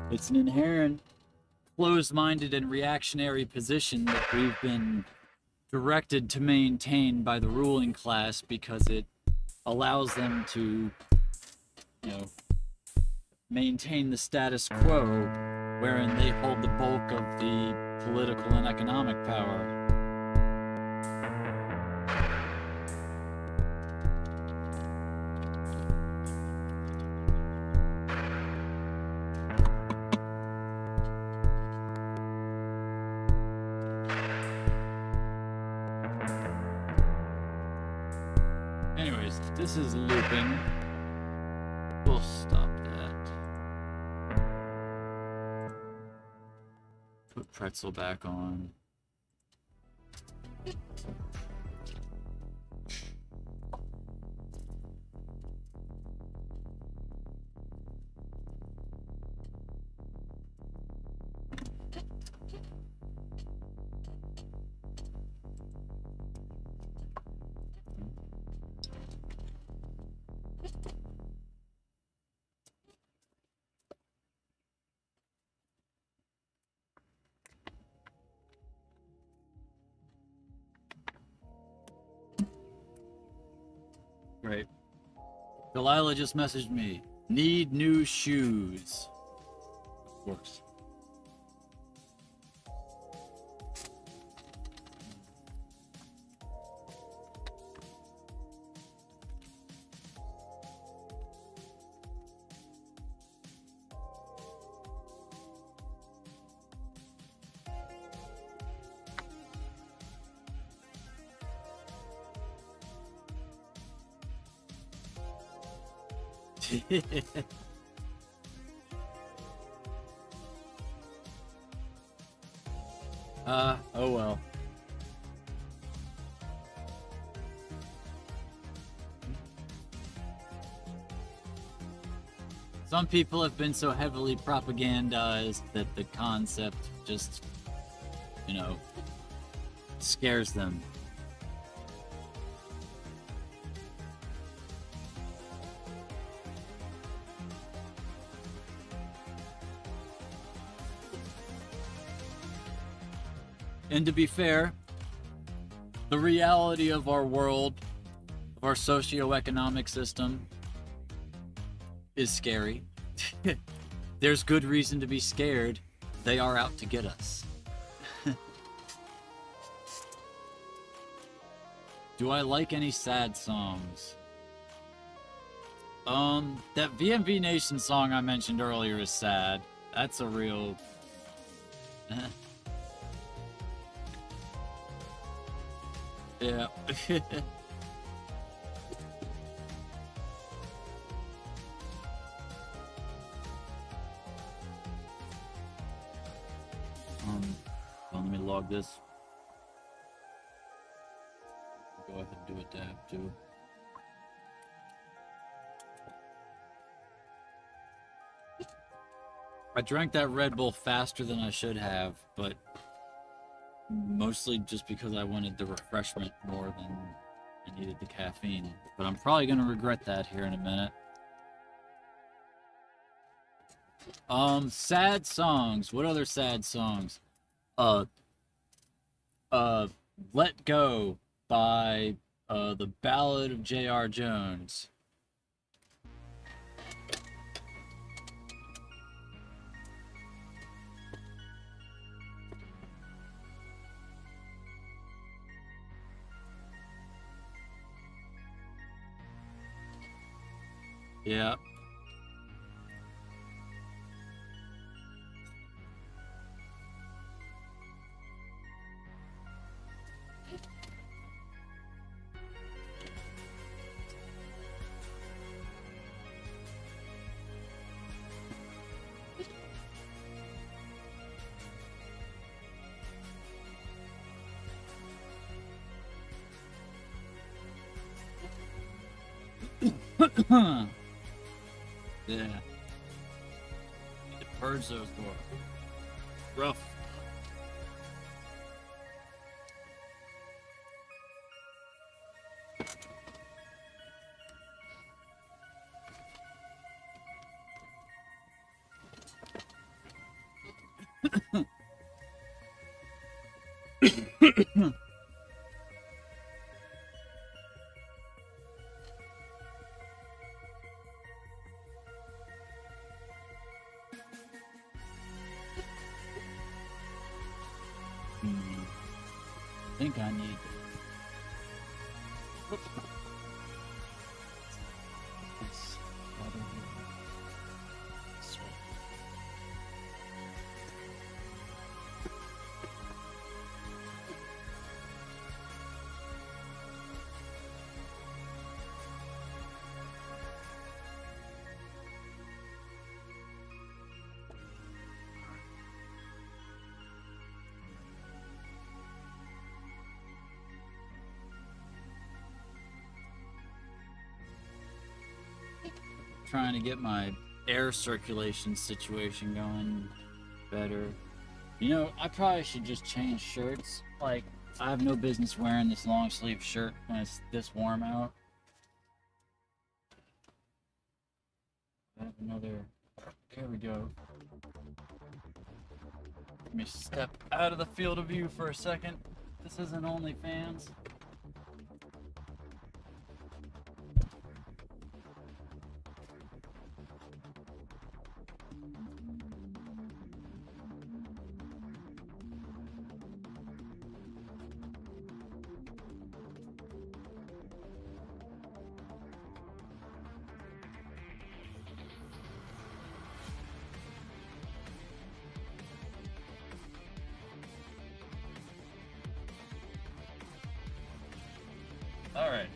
[SPEAKER 1] It's an inherent closed-minded and reactionary position that we've been directed to maintain by the ruling class because it allows them to, you know, maintain the status quo, wherein they hold the bulk of the political and economic power. Anyways, this is looping. We'll stop that. Put pretzel back on. Great. Delilah just messaged me. Need new shoes. Of course. Oh well. Some people have been so heavily propagandized that the concept just, you know, scares them. And to be fair, the reality of our world, of our socio-economic system, is scary. There's good reason to be scared. They are out to get us. Do I like any sad songs? That VMV Nation song I mentioned earlier is sad. That's a real... Yeah. Well, let me log this. Go ahead and do a dab too. I drank that Red Bull faster than I should have, but mostly just because I wanted the refreshment more than I needed the caffeine. But I'm probably going to regret that here in a minute. Sad songs. What other sad songs? Let Go by The Ballad of J.R. Jones. Yeah. Yeah. Need to purge those doors. Rough. I think I need this right over here. This way. Trying to get my air circulation situation going better. You know, I probably should just change shirts. Like, I have no business wearing this long sleeve shirt when it's this warm out. I have another. There we go. Let me step out of the field of view for a second. This isn't OnlyFans. All right.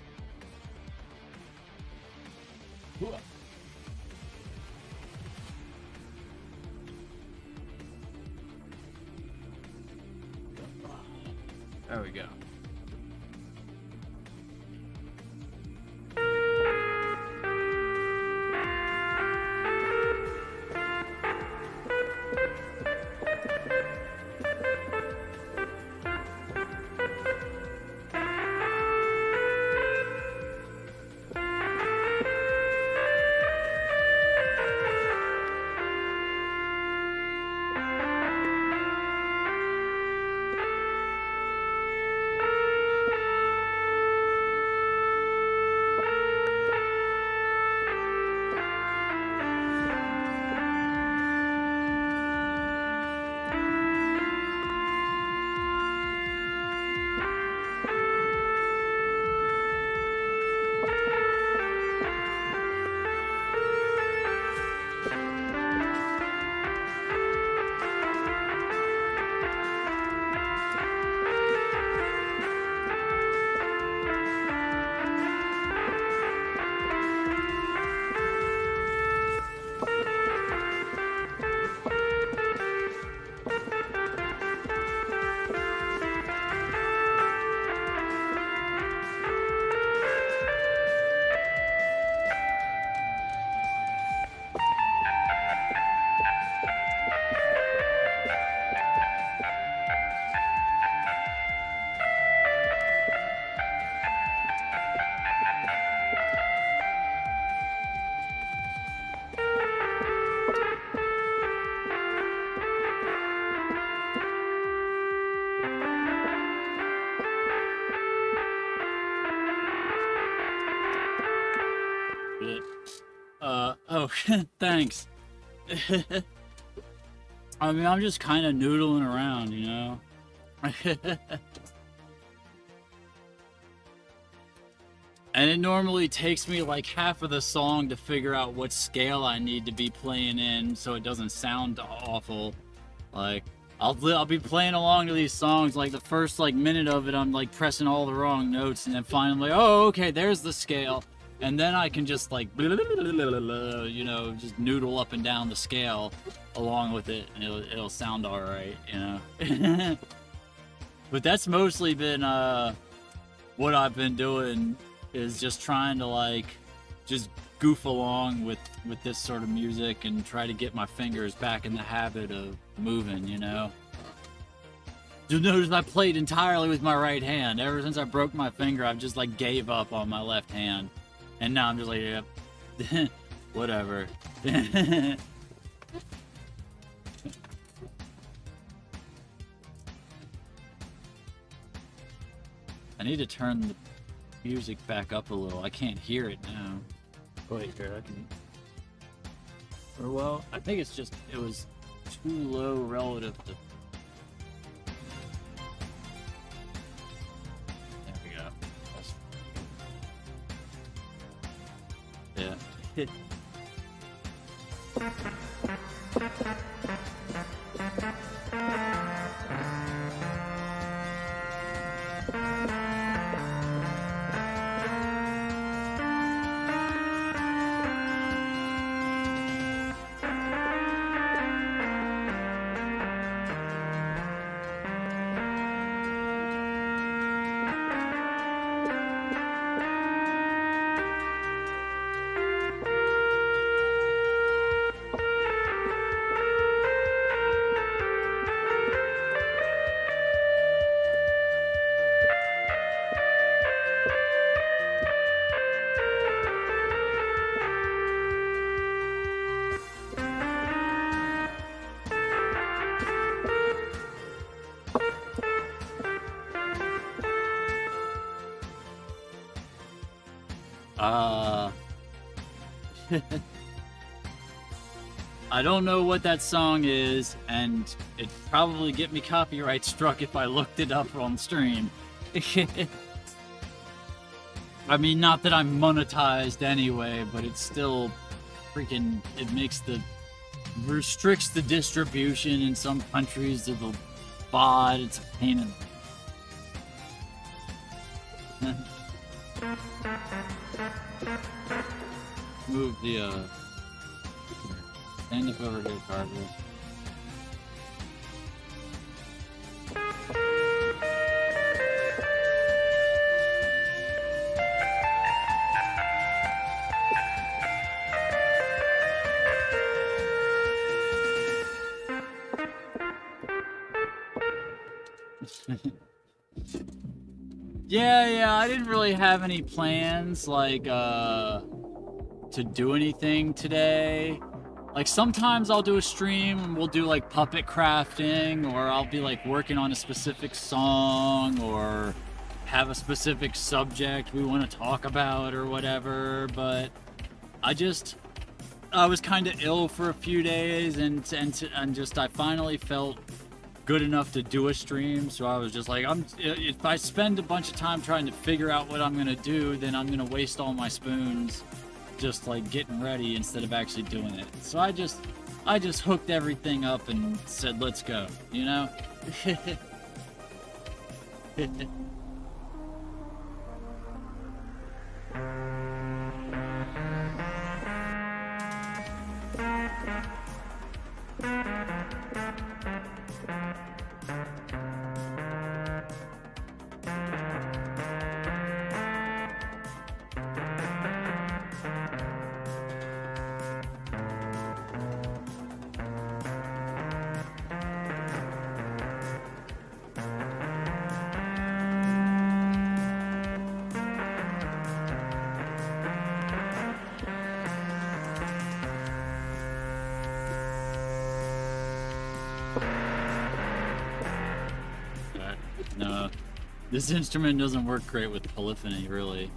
[SPEAKER 1] There we go. Oh, thanks. I mean, I'm just kind of noodling around, you know? And it normally takes me like half of the song to figure out what scale I need to be playing in so it doesn't sound awful. Like, I'll be playing along to these songs, like the first like minute of it I'm like pressing all the wrong notes, and then finally, oh, okay, there's the scale. And then I can just like, you know, just noodle up and down the scale along with it, and it'll sound all right, you know. But that's mostly been what I've been doing, is just trying to like just goof along with this sort of music and try to get my fingers back in the habit of moving, you know. You'll notice I played entirely with my right hand. Ever since I broke my finger, I've just like gave up on my left hand. And now I'm just like, yep, whatever. I need to turn the music back up a little. I can't hear it now. Wait, here, I can... Or, well, I think it's just, it was too low relative to... There we go. Yeah. I don't know what that song is, and it'd probably get me copyright struck if I looked it up on stream. I mean, not that I'm monetized anyway, but it's still freaking, it restricts the distribution in some countries of the VOD. It's a pain in the... Move the, stand up over here, Carver. Yeah, I didn't really have any plans, like, to do anything today. Like, sometimes I'll do a stream and we'll do like puppet crafting, or I'll be like working on a specific song, or have a specific subject we want to talk about or whatever. But I was kind of ill for a few days, and I finally felt good enough to do a stream. So I was just like, if I spend a bunch of time trying to figure out what I'm gonna do, then I'm gonna waste all my spoons just like getting ready instead of actually doing it. So I just hooked everything up and said, let's go, you know? No, this instrument doesn't work great with polyphony, really.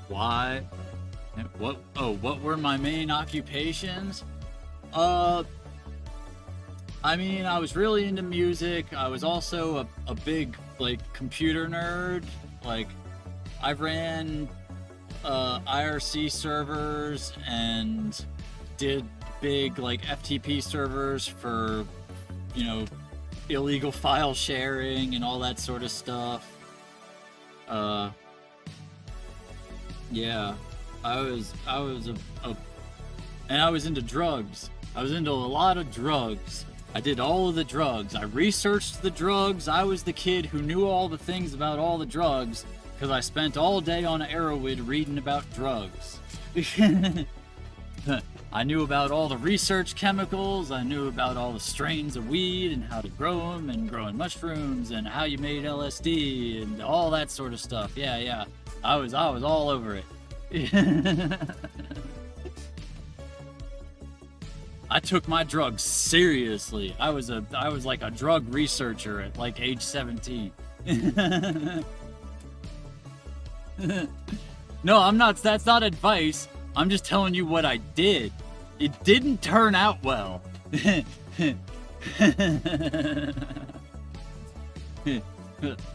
[SPEAKER 1] Why? What were my main occupations? I mean, I was really into music. I was also a big, like, computer nerd. Like, I ran IRC servers and did big, like, FTP servers for, you know, illegal file sharing and all that sort of stuff. Yeah, I was and I was into drugs. I was into a lot of drugs. I did all of the drugs. I researched the drugs. I was the kid who knew all the things about all the drugs because I spent all day on Arrowwood reading about drugs. I knew about all the research chemicals. I knew about all the strains of weed and how to grow them and growing mushrooms and how you made LSD and all that sort of stuff. Yeah. I was all over it. I took my drugs seriously. I was like a drug researcher at like age 17. No, I'm not. That's not advice. I'm just telling you what I did. It didn't turn out well.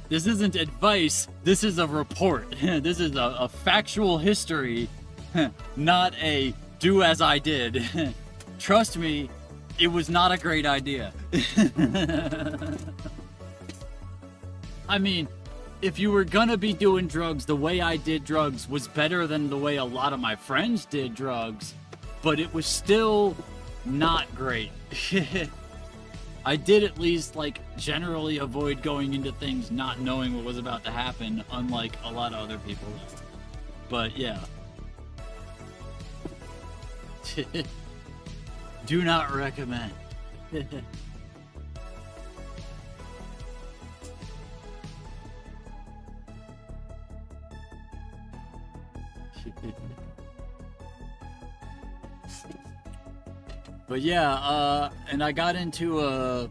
[SPEAKER 1] This isn't advice. This is a report. This is a factual history, not a do as I did. Trust me, it was not a great idea. I mean, if you were gonna be doing drugs, the way I did drugs was better than the way a lot of my friends did drugs, but it was still not great. I did at least, like, generally avoid going into things not knowing what was about to happen, unlike a lot of other people. But, yeah. Do not recommend. But yeah, and I got into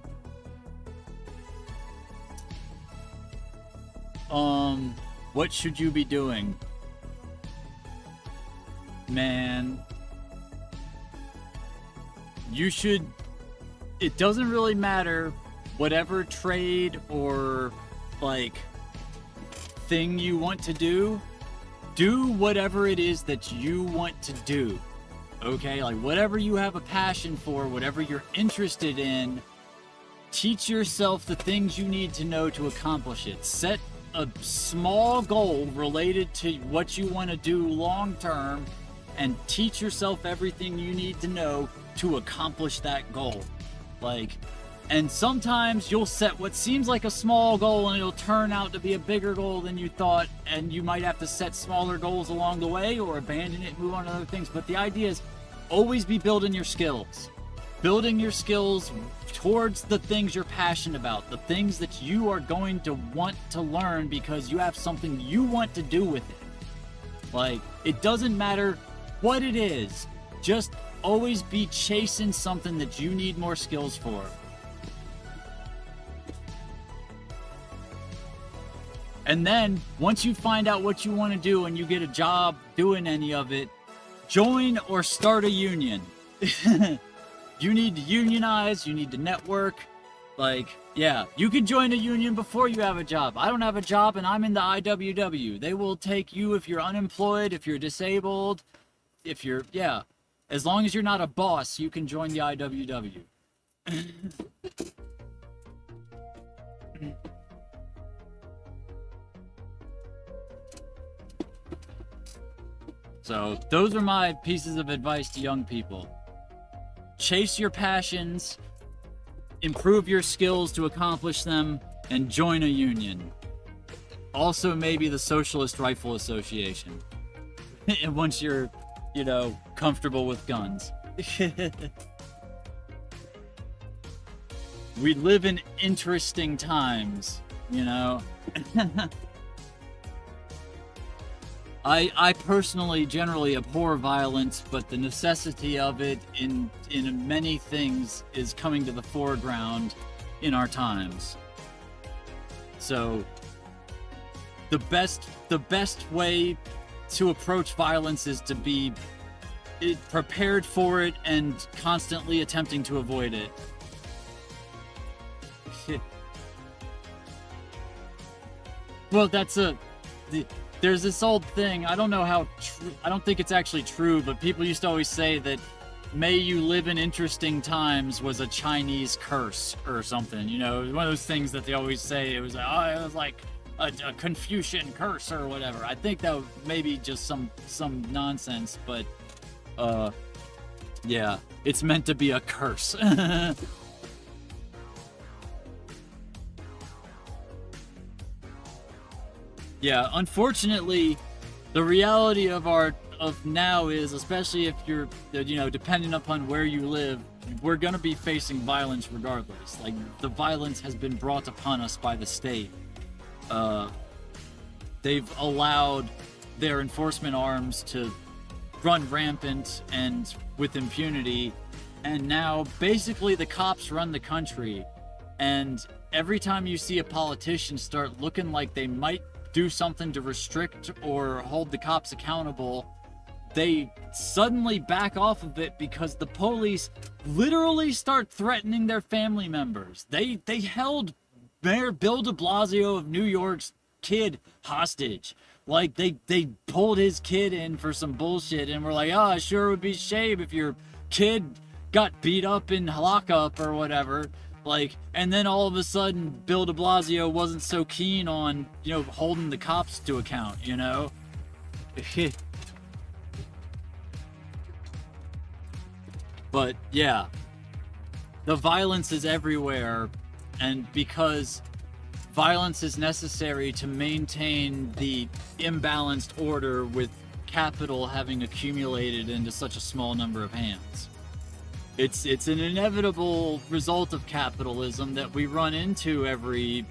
[SPEAKER 1] what should you be doing? Man, you should, it doesn't really matter whatever trade or, like, thing you want to do whatever it is that you want to do. Okay, like whatever you have a passion for, whatever you're interested in, teach yourself the things you need to know to accomplish it. Set a small goal related to what you want to do long term and teach yourself everything you need to know to accomplish that goal. Like, and sometimes you'll set what seems like a small goal and it'll turn out to be a bigger goal than you thought, and you might have to set smaller goals along the way or abandon it and move on to other things. But the idea is always be building your skills. Building your skills towards the things you're passionate about, the things that you are going to want to learn because you have something you want to do with it. Like, it doesn't matter what it is, just always be chasing something that you need more skills for. And then, once you find out what you want to do and you get a job doing any of it, join or start a union. You need to unionize, you need to network. Like, yeah, you can join a union before you have a job. I don't have a job and I'm in the IWW. They will take you if you're unemployed, if you're disabled, if you're, yeah. As long as you're not a boss, you can join the IWW. So, those are my pieces of advice to young people. Chase your passions, improve your skills to accomplish them, and join a union. Also, maybe the Socialist Rifle Association. And once you're, comfortable with guns. We live in interesting times, I personally generally abhor violence, but the necessity of it in many things is coming to the foreground in our times. So the best way to approach violence is to be prepared for it and constantly attempting to avoid it. Well, there's this old thing, I don't know how I don't think it's actually true, but people used to always say that "May you live in interesting times" was a Chinese curse or something, one of those things that they always say. It was like a Confucian curse or whatever. I think that was maybe just some nonsense, but yeah, it's meant to be a curse. Yeah, unfortunately, the reality of now is, especially if you're, depending upon where you live, we're gonna be facing violence regardless. Like, the violence has been brought upon us by the state. They've allowed their enforcement arms to run rampant and with impunity, and now basically the cops run the country. And every time you see a politician start looking like they might do something to restrict or hold the cops accountable, they suddenly back off of it because the police literally start threatening their family members. They held Mayor Bill de Blasio of New York's kid hostage. Like, they pulled his kid in for some bullshit and were like, it sure would be a shame if your kid got beat up in lockup or whatever. Like, and then all of a sudden, Bill de Blasio wasn't so keen on, holding the cops to account, But, yeah. The violence is everywhere, and because violence is necessary to maintain the imbalanced order with capital having accumulated into such a small number of hands. It's an inevitable result of capitalism that we run into every,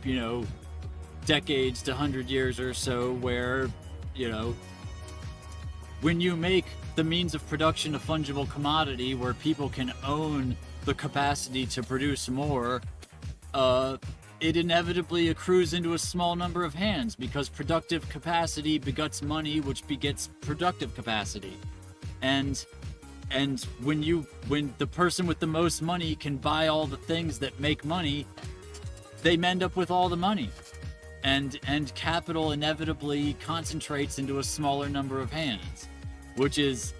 [SPEAKER 1] decades to 100 years or so, where, when you make the means of production a fungible commodity where people can own the capacity to produce more, it inevitably accrues into a small number of hands, because productive capacity begets money, which begets productive capacity. And when the person with the most money can buy all the things that make money, they end up with all the money. And capital inevitably concentrates into a smaller number of hands, which is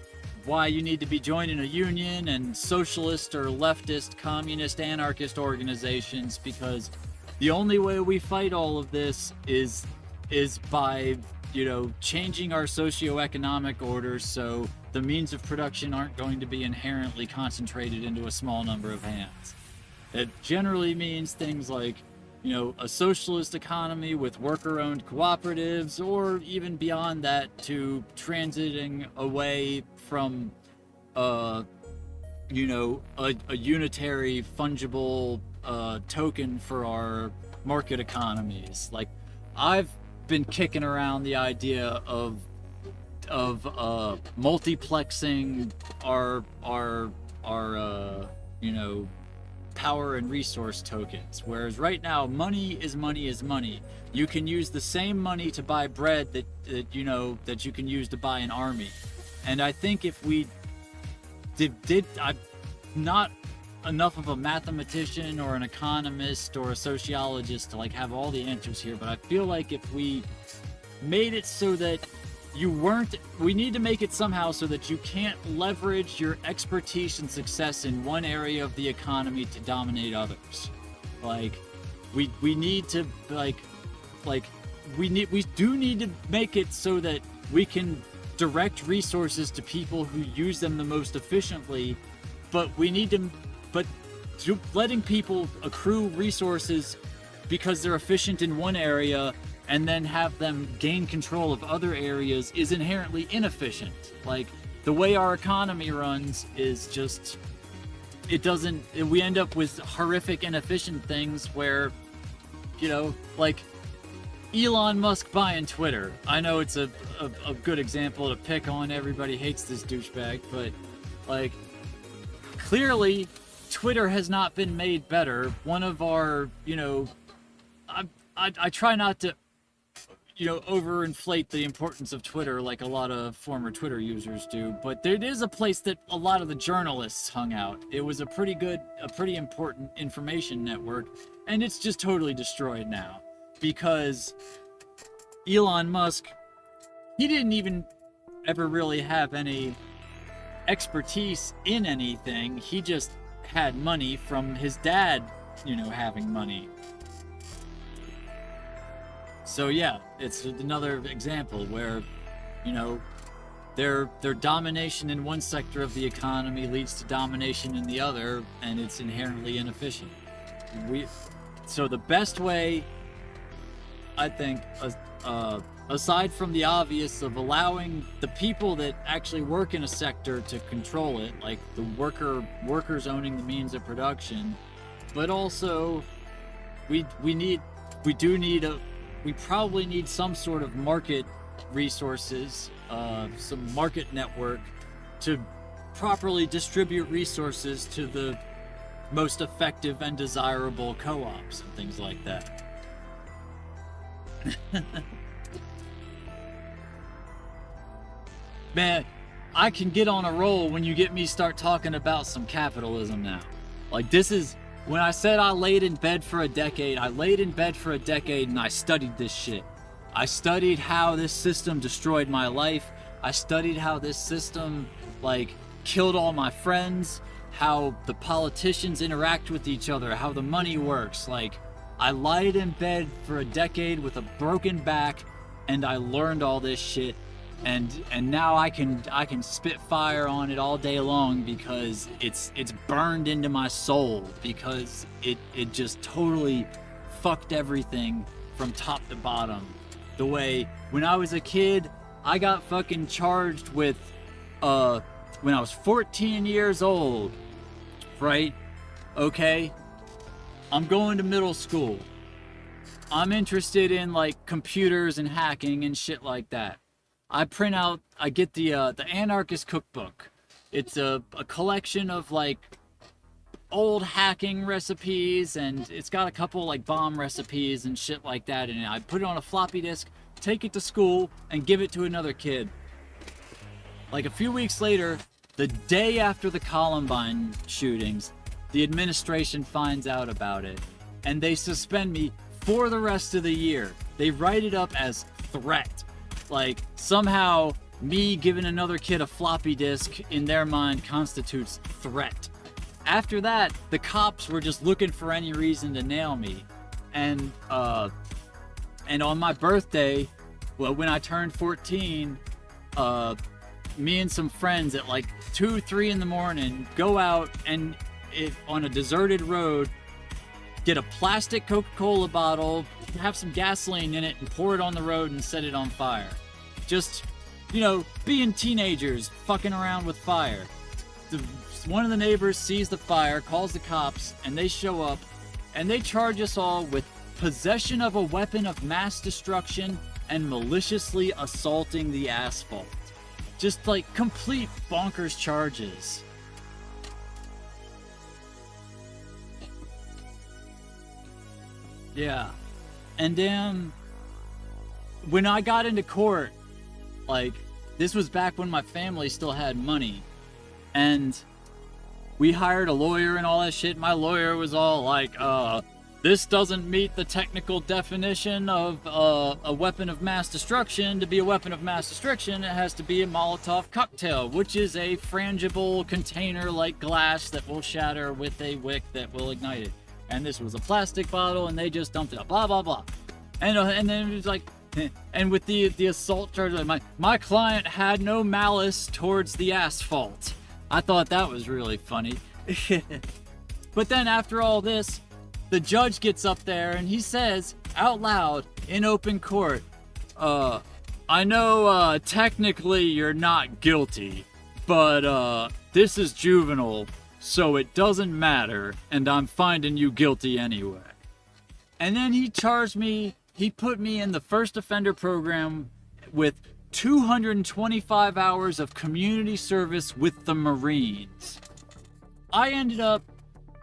[SPEAKER 1] why you need to be joining a union and socialist or leftist, communist, anarchist organizations, because the only way we fight all of this is by, changing our socioeconomic orders so the means of production aren't going to be inherently concentrated into a small number of hands. It generally means things like, a socialist economy with worker-owned cooperatives, or even beyond that to transiting away from, a unitary fungible token for our market economies. Like, I've been kicking around the idea of multiplexing our power and resource tokens, whereas right now money is money. You can use the same money to buy bread that you can use to buy an army. And I think if we I'm not enough of a mathematician or an economist or a sociologist to have all the answers here, but I feel like if we made it so that we need to make it somehow so that you can't leverage your expertise and success in one area of the economy to dominate others. Like, we need to we do need to make it so that we can direct resources to people who use them the most efficiently, but letting people accrue resources because they're efficient in one area and then have them gain control of other areas is inherently inefficient. Like, the way our economy runs is just, we end up with horrific inefficient things where, you know, like Elon Musk buying Twitter. I know it's a good example to pick on. Everybody hates this douchebag, but like, clearly Twitter has not been made better. One of our, you know, I try not to, you know, overinflate the importance of Twitter like a lot of former Twitter users do, but there is a place that a lot of the journalists hung out. It was a pretty important information network, and it's just totally destroyed now because Elon Musk, he didn't even ever really have any expertise in anything. He just had money from his dad, you know, having money. So yeah, it's another example where, you know, their domination in one sector of the economy leads to domination in the other, and it's inherently inefficient. So the best way, I think, aside from the obvious of allowing the people that actually work in a sector to control it, like the workers owning the means of production, but also we probably need some sort of market resources, some market network to properly distribute resources to the most effective and desirable co-ops and things like that. Man, I can get on a roll when you get me start talking about some capitalism now. Like, this is, when I said I laid in bed for a decade, I laid in bed for a decade and I studied this shit. I studied how this system destroyed my life. I studied how this system, like, killed all my friends, how the politicians interact with each other, how the money works. Like, I lied in bed for a decade with a broken back, and I learned all this shit. And now I can spit fire on it all day long because it's burned into my soul, because it just totally fucked everything from top to bottom. The way when I was a kid, I got fucking charged with when I was 14 years old, right? Okay, I'm going to middle school. I'm interested in like computers and hacking and shit like that. I get the Anarchist Cookbook. It's a collection of like old hacking recipes, and it's got a couple like bomb recipes and shit like that in it. I put it on a floppy disk, take it to school, and give it to another kid. Like a few weeks later, the day after the Columbine shootings, the administration finds out about it, and they suspend me for the rest of the year. They write it up as threat. Like, somehow me giving another kid a floppy disk in their mind constitutes threat. After that, the cops were just looking for any reason to nail me. And on my birthday, well, when I turned 14, me and some friends at like 2, 3 in the morning go out and on a deserted road, get a plastic Coca-Cola bottle, have some gasoline in it, and pour it on the road and set it on fire. Just, you know, being teenagers, fucking around with fire. One of the neighbors sees the fire, calls the cops, and they show up, and they charge us all with possession of a weapon of mass destruction and maliciously assaulting the asphalt. Just like complete bonkers charges. Yeah. And then when I got into court, like, this was back when my family still had money, and we hired a lawyer and all that shit. My lawyer was all like, this doesn't meet the technical definition of a weapon of mass destruction. To be a weapon of mass destruction, it has to be a Molotov cocktail, which is a frangible container like glass that will shatter with a wick that will ignite it. And this was a plastic bottle, and they just dumped it up, blah, blah, blah. And then it was like, and with the assault charge, my client had no malice towards the asphalt. I thought that was really funny. But then after all this, the judge gets up there and he says out loud in open court, I know technically you're not guilty, but this is juvenile, so it doesn't matter, and I'm finding you guilty anyway. And then he charged me, he put me in the first offender program with 225 hours of community service with the Marines. I ended up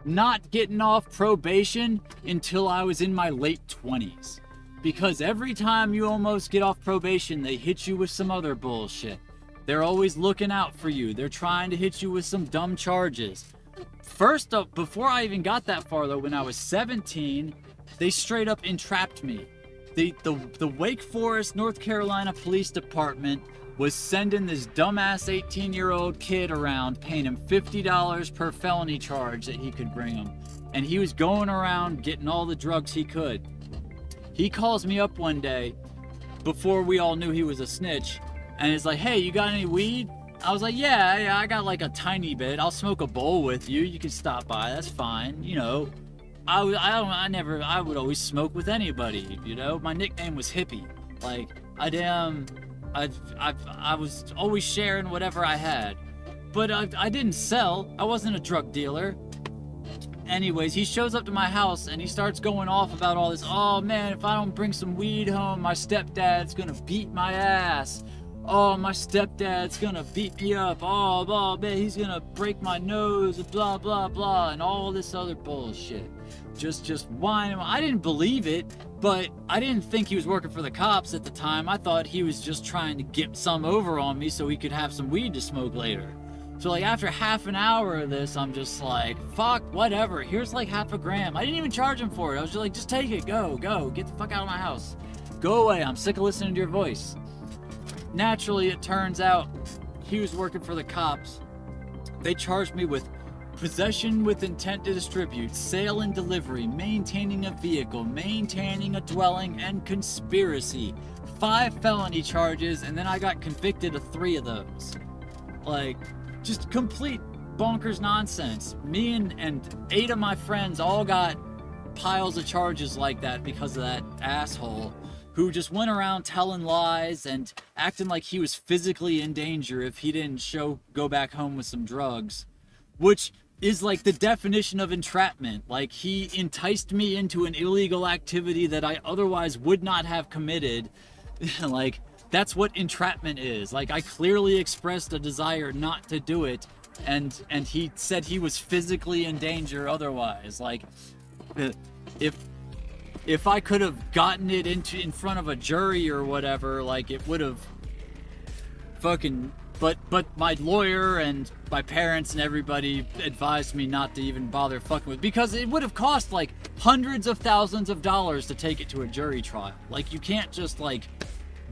[SPEAKER 1] not getting off probation until I was in my late 20s. Because every time you almost get off probation, they hit you with some other bullshit. They're always looking out for you. They're trying to hit you with some dumb charges. First up, before I even got that far though, when I was 17, they straight up entrapped me. The Wake Forest, North Carolina Police Department was sending this dumbass 18-year-old kid around, paying him $50 per felony charge that he could bring him. And he was going around getting all the drugs he could. He calls me up one day, before we all knew he was a snitch, and he's like, hey, you got any weed? I was like, yeah, I got like a tiny bit. I'll smoke a bowl with you. You can stop by, that's fine. You know, I would always smoke with anybody, you know? My nickname was Hippie. Like, I was always sharing whatever I had. But I didn't sell. I wasn't a drug dealer. Anyways, he shows up to my house and he starts going off about all this. Oh man, if I don't bring some weed home, my stepdad's gonna beat my ass. Oh, my stepdad's gonna beat me up. Oh, blah, man, he's gonna break my nose, blah, blah, blah, and all this other bullshit. Just whining. I didn't believe it, but I didn't think he was working for the cops at the time. I thought he was just trying to get some over on me so he could have some weed to smoke later. So like after half an hour of this, I'm just like, fuck, whatever. Here's like half a gram. I didn't even charge him for it. I was just like, just take it, go, get the fuck out of my house. Go away, I'm sick of listening to your voice. Naturally, it turns out he was working for the cops. They charged me with possession with intent to distribute, sale and delivery, maintaining a vehicle, maintaining a dwelling, and conspiracy. 5 felony charges, and then I got convicted of 3 of those. Like, just complete bonkers nonsense. Me and 8 of my friends all got piles of charges like that because of that asshole who just went around telling lies and acting like he was physically in danger if he didn't go back home with some drugs, which is like the definition of entrapment. Like, he enticed me into an illegal activity that I otherwise would not have committed. Like, that's what entrapment is. Like, I clearly expressed a desire not to do it, and he said he was physically in danger otherwise. Like, if I could have gotten it in front of a jury or whatever, like, it would have fucking... But my lawyer and my parents and everybody advised me not to even bother fucking with, because it would have cost like hundreds of thousands of dollars to take it to a jury trial. Like, you can't just like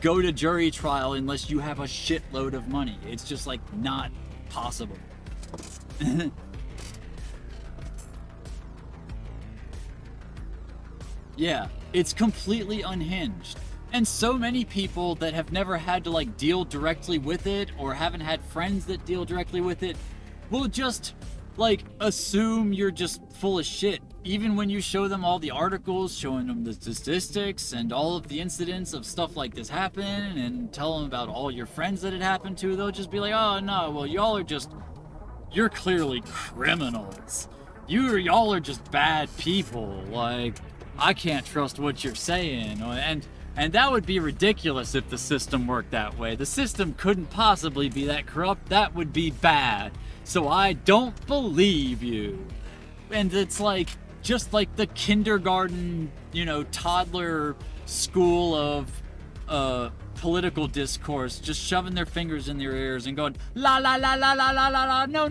[SPEAKER 1] go to jury trial unless you have a shitload of money. It's just like not possible. Yeah, it's completely unhinged. And so many people that have never had to like deal directly with it, or haven't had friends that deal directly with it, will just like assume you're just full of shit. Even when you show them all the articles showing them the statistics and all of the incidents of stuff like this happen, and tell them about all your friends that it happened to, they'll just be like, oh no, well y'all are just, you're clearly criminals. Y'all are just bad people. Like, I can't trust what you're saying. And that would be ridiculous if the system worked that way. The system couldn't possibly be that corrupt. That would be bad. So I don't believe you. And it's like, just like the kindergarten, you know, toddler school of political discourse, just shoving their fingers in their ears and going, la la la la la la la la, no,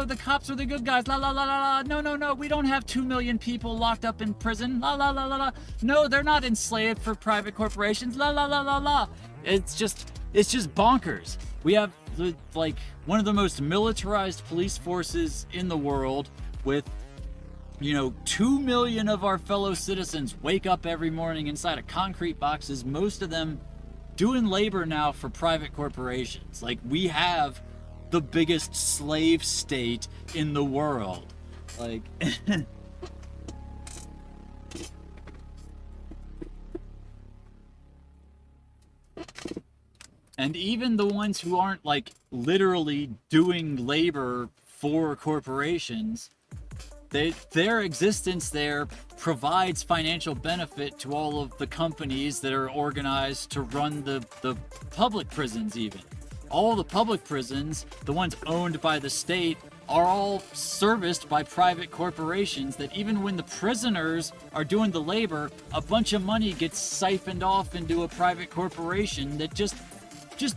[SPEAKER 1] the cops are the good guys, la la la la la, no, we don't have 2 million people locked up in prison, la la la la la, no, they're not enslaved for private corporations, la la la la la. It's just bonkers. We have like one of the most militarized police forces in the world, with, you know, 2 million of our fellow citizens wake up every morning inside of concrete boxes, most of them doing labor now for private corporations. Like, we have the biggest slave state in the world. Like, and even the ones who aren't like literally doing labor for corporations, their existence there provides financial benefit to all of the companies that are organized to run the public prisons. Even all the public prisons, the ones owned by the state, are all serviced by private corporations that even when the prisoners are doing the labor, a bunch of money gets siphoned off into a private corporation that just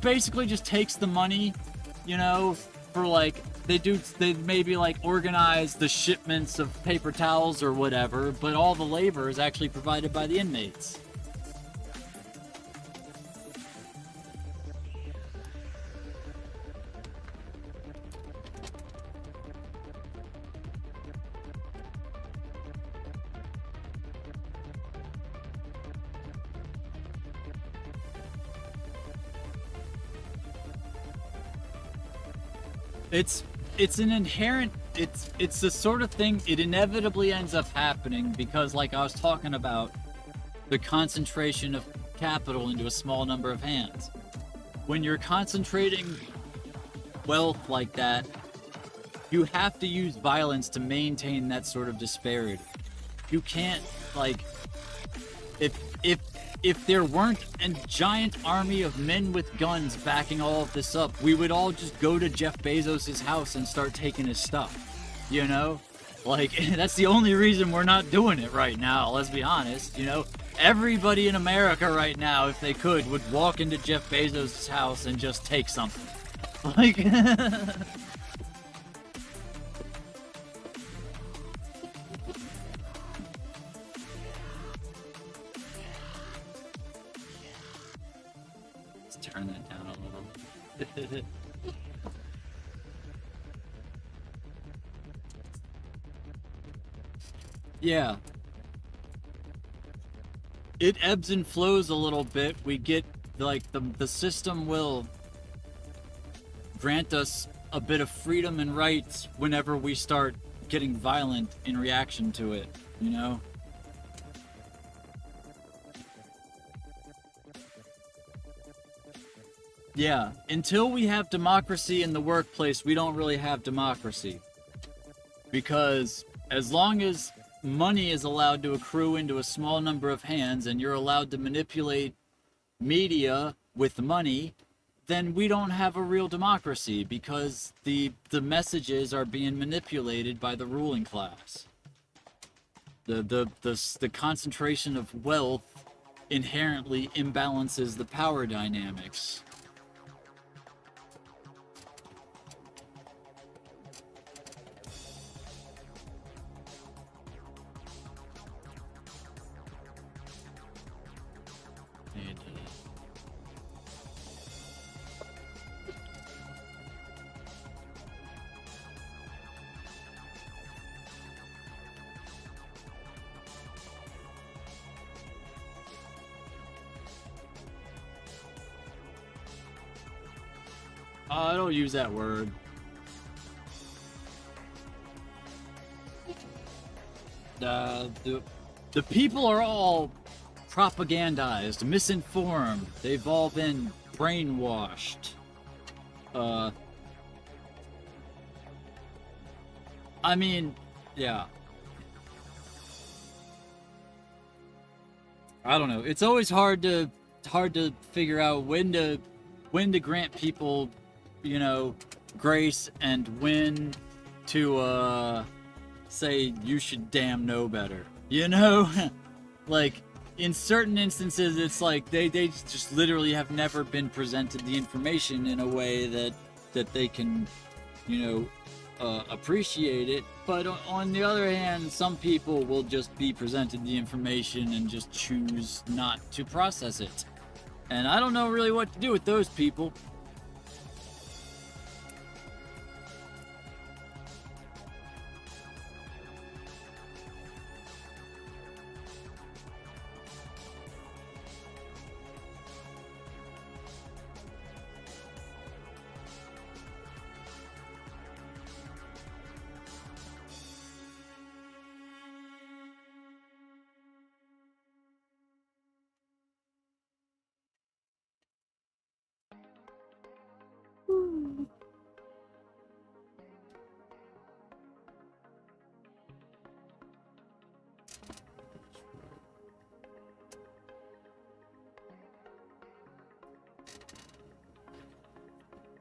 [SPEAKER 1] basically just takes the money, you know, for like, they maybe like organize the shipments of paper towels or whatever, but all the labor is actually provided by the inmates. It's an inherent, it's the sort of thing, it inevitably ends up happening because, like I was talking about, the concentration of capital into a small number of hands. When you're concentrating wealth like that, you have to use violence to maintain that sort of disparity. You can't, like, if there weren't a giant army of men with guns backing all of this up, we would all just go to Jeff Bezos' house and start taking his stuff, you know? Like, that's the only reason we're not doing it right now, let's be honest, you know? Everybody in America right now, if they could, would walk into Jeff Bezos' house and just take something. Like... Turn that down a little. Yeah. It ebbs and flows a little bit. We get, like, the system will grant us a bit of freedom and rights whenever we start getting violent in reaction to it, you know? Yeah, until we have democracy in the workplace, we don't really have democracy. Because as long as money is allowed to accrue into a small number of hands and you're allowed to manipulate media with money, then we don't have a real democracy because the messages are being manipulated by the ruling class. The concentration of wealth inherently imbalances the power dynamics. I don't use that word. The people are all propagandized, misinformed. They've all been brainwashed. I mean, yeah. I don't know. It's always hard to figure out when to grant people, you know, grace and when to say you should damn know better. You know? Like, in certain instances, it's like they just literally have never been presented the information in a way that they can, you know, appreciate it. But on the other hand, some people will just be presented the information and just choose not to process it. And I don't know really what to do with those people.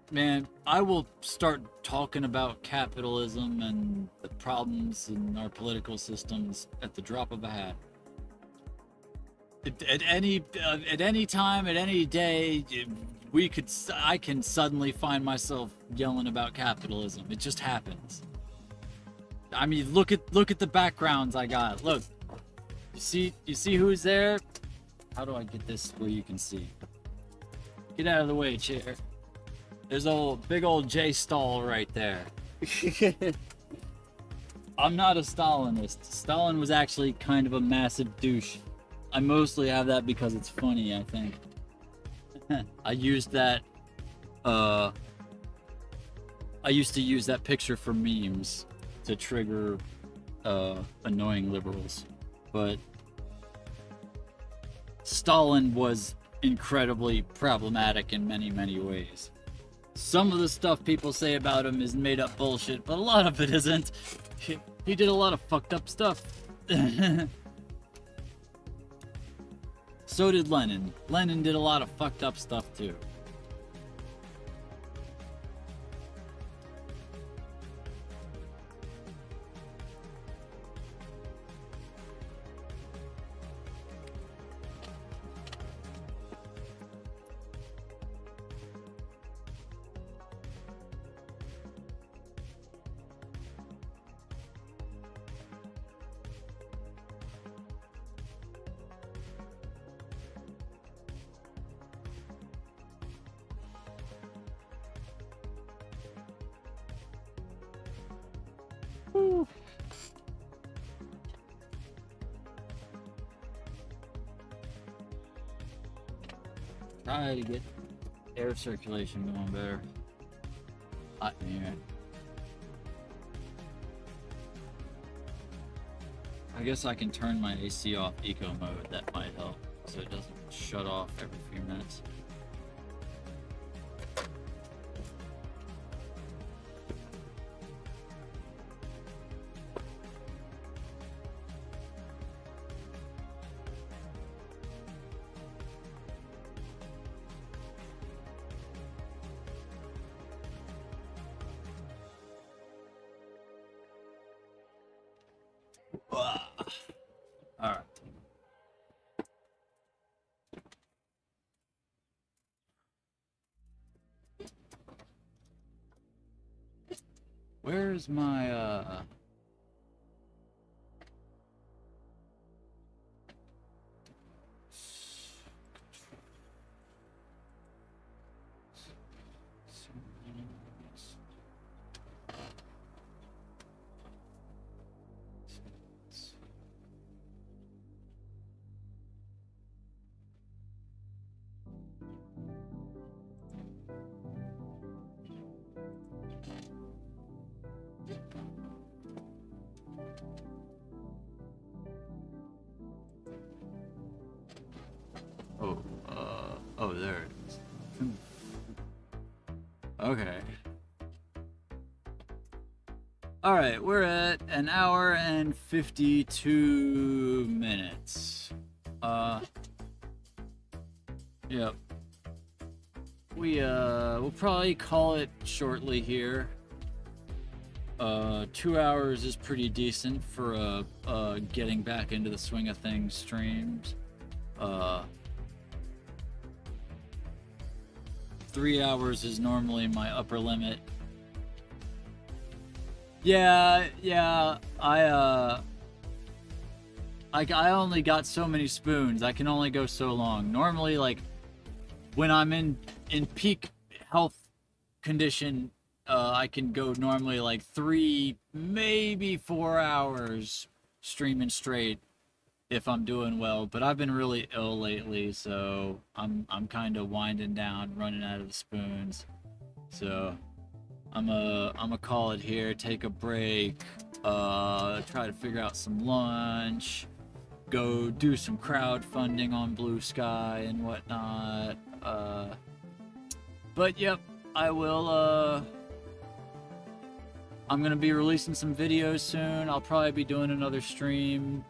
[SPEAKER 1] Man, I will start talking about capitalism and the problems in our political systems at the drop of a hat. At any time, at any day, I can suddenly find myself yelling about capitalism. It just happens. I mean, look at the backgrounds I got. Look, you see who's there? How do I get this where you can see? Get out of the way, chair. There's big old J Stall right there. I'm not a Stalinist. Stalin was actually kind of a massive douche. I mostly have that because it's funny, I think. I used that, I used to use that picture for memes to trigger, annoying liberals. But Stalin was incredibly problematic in many, many ways. Some of the stuff people say about him is made up bullshit, but a lot of it isn't. He did a lot of fucked up stuff. So did Lenin. Lenin did a lot of fucked up stuff too. Try to get air circulation going better. Hot in here. I guess I can turn my AC off eco mode. That might help, so it doesn't shut off every few minutes. Alright. Where's my, oh, there it is. Okay. Alright, we're at an hour and 52 minutes. Yep. We'll probably call it shortly here. 2 hours is pretty decent for getting back into the swing of things streams. 3 hours is normally my upper limit. Yeah, I only got so many spoons. I can only go so long. Normally, like, when I'm in peak health condition, I can go normally like 3, maybe 4 hours streaming straight if I'm doing well, but I've been really ill lately, so I'm kind of winding down, running out of the spoons. So I'm a call it here, take a break, try to figure out some lunch, go do some crowdfunding on Blue Sky and whatnot. But yep, I will, I'm gonna be releasing some videos soon. I'll probably be doing another stream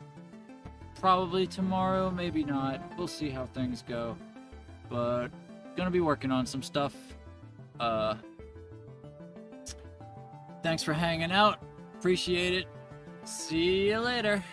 [SPEAKER 1] probably tomorrow, maybe not. We'll see how things go. But gonna be working on some stuff. Thanks for hanging out. Appreciate it. See you later.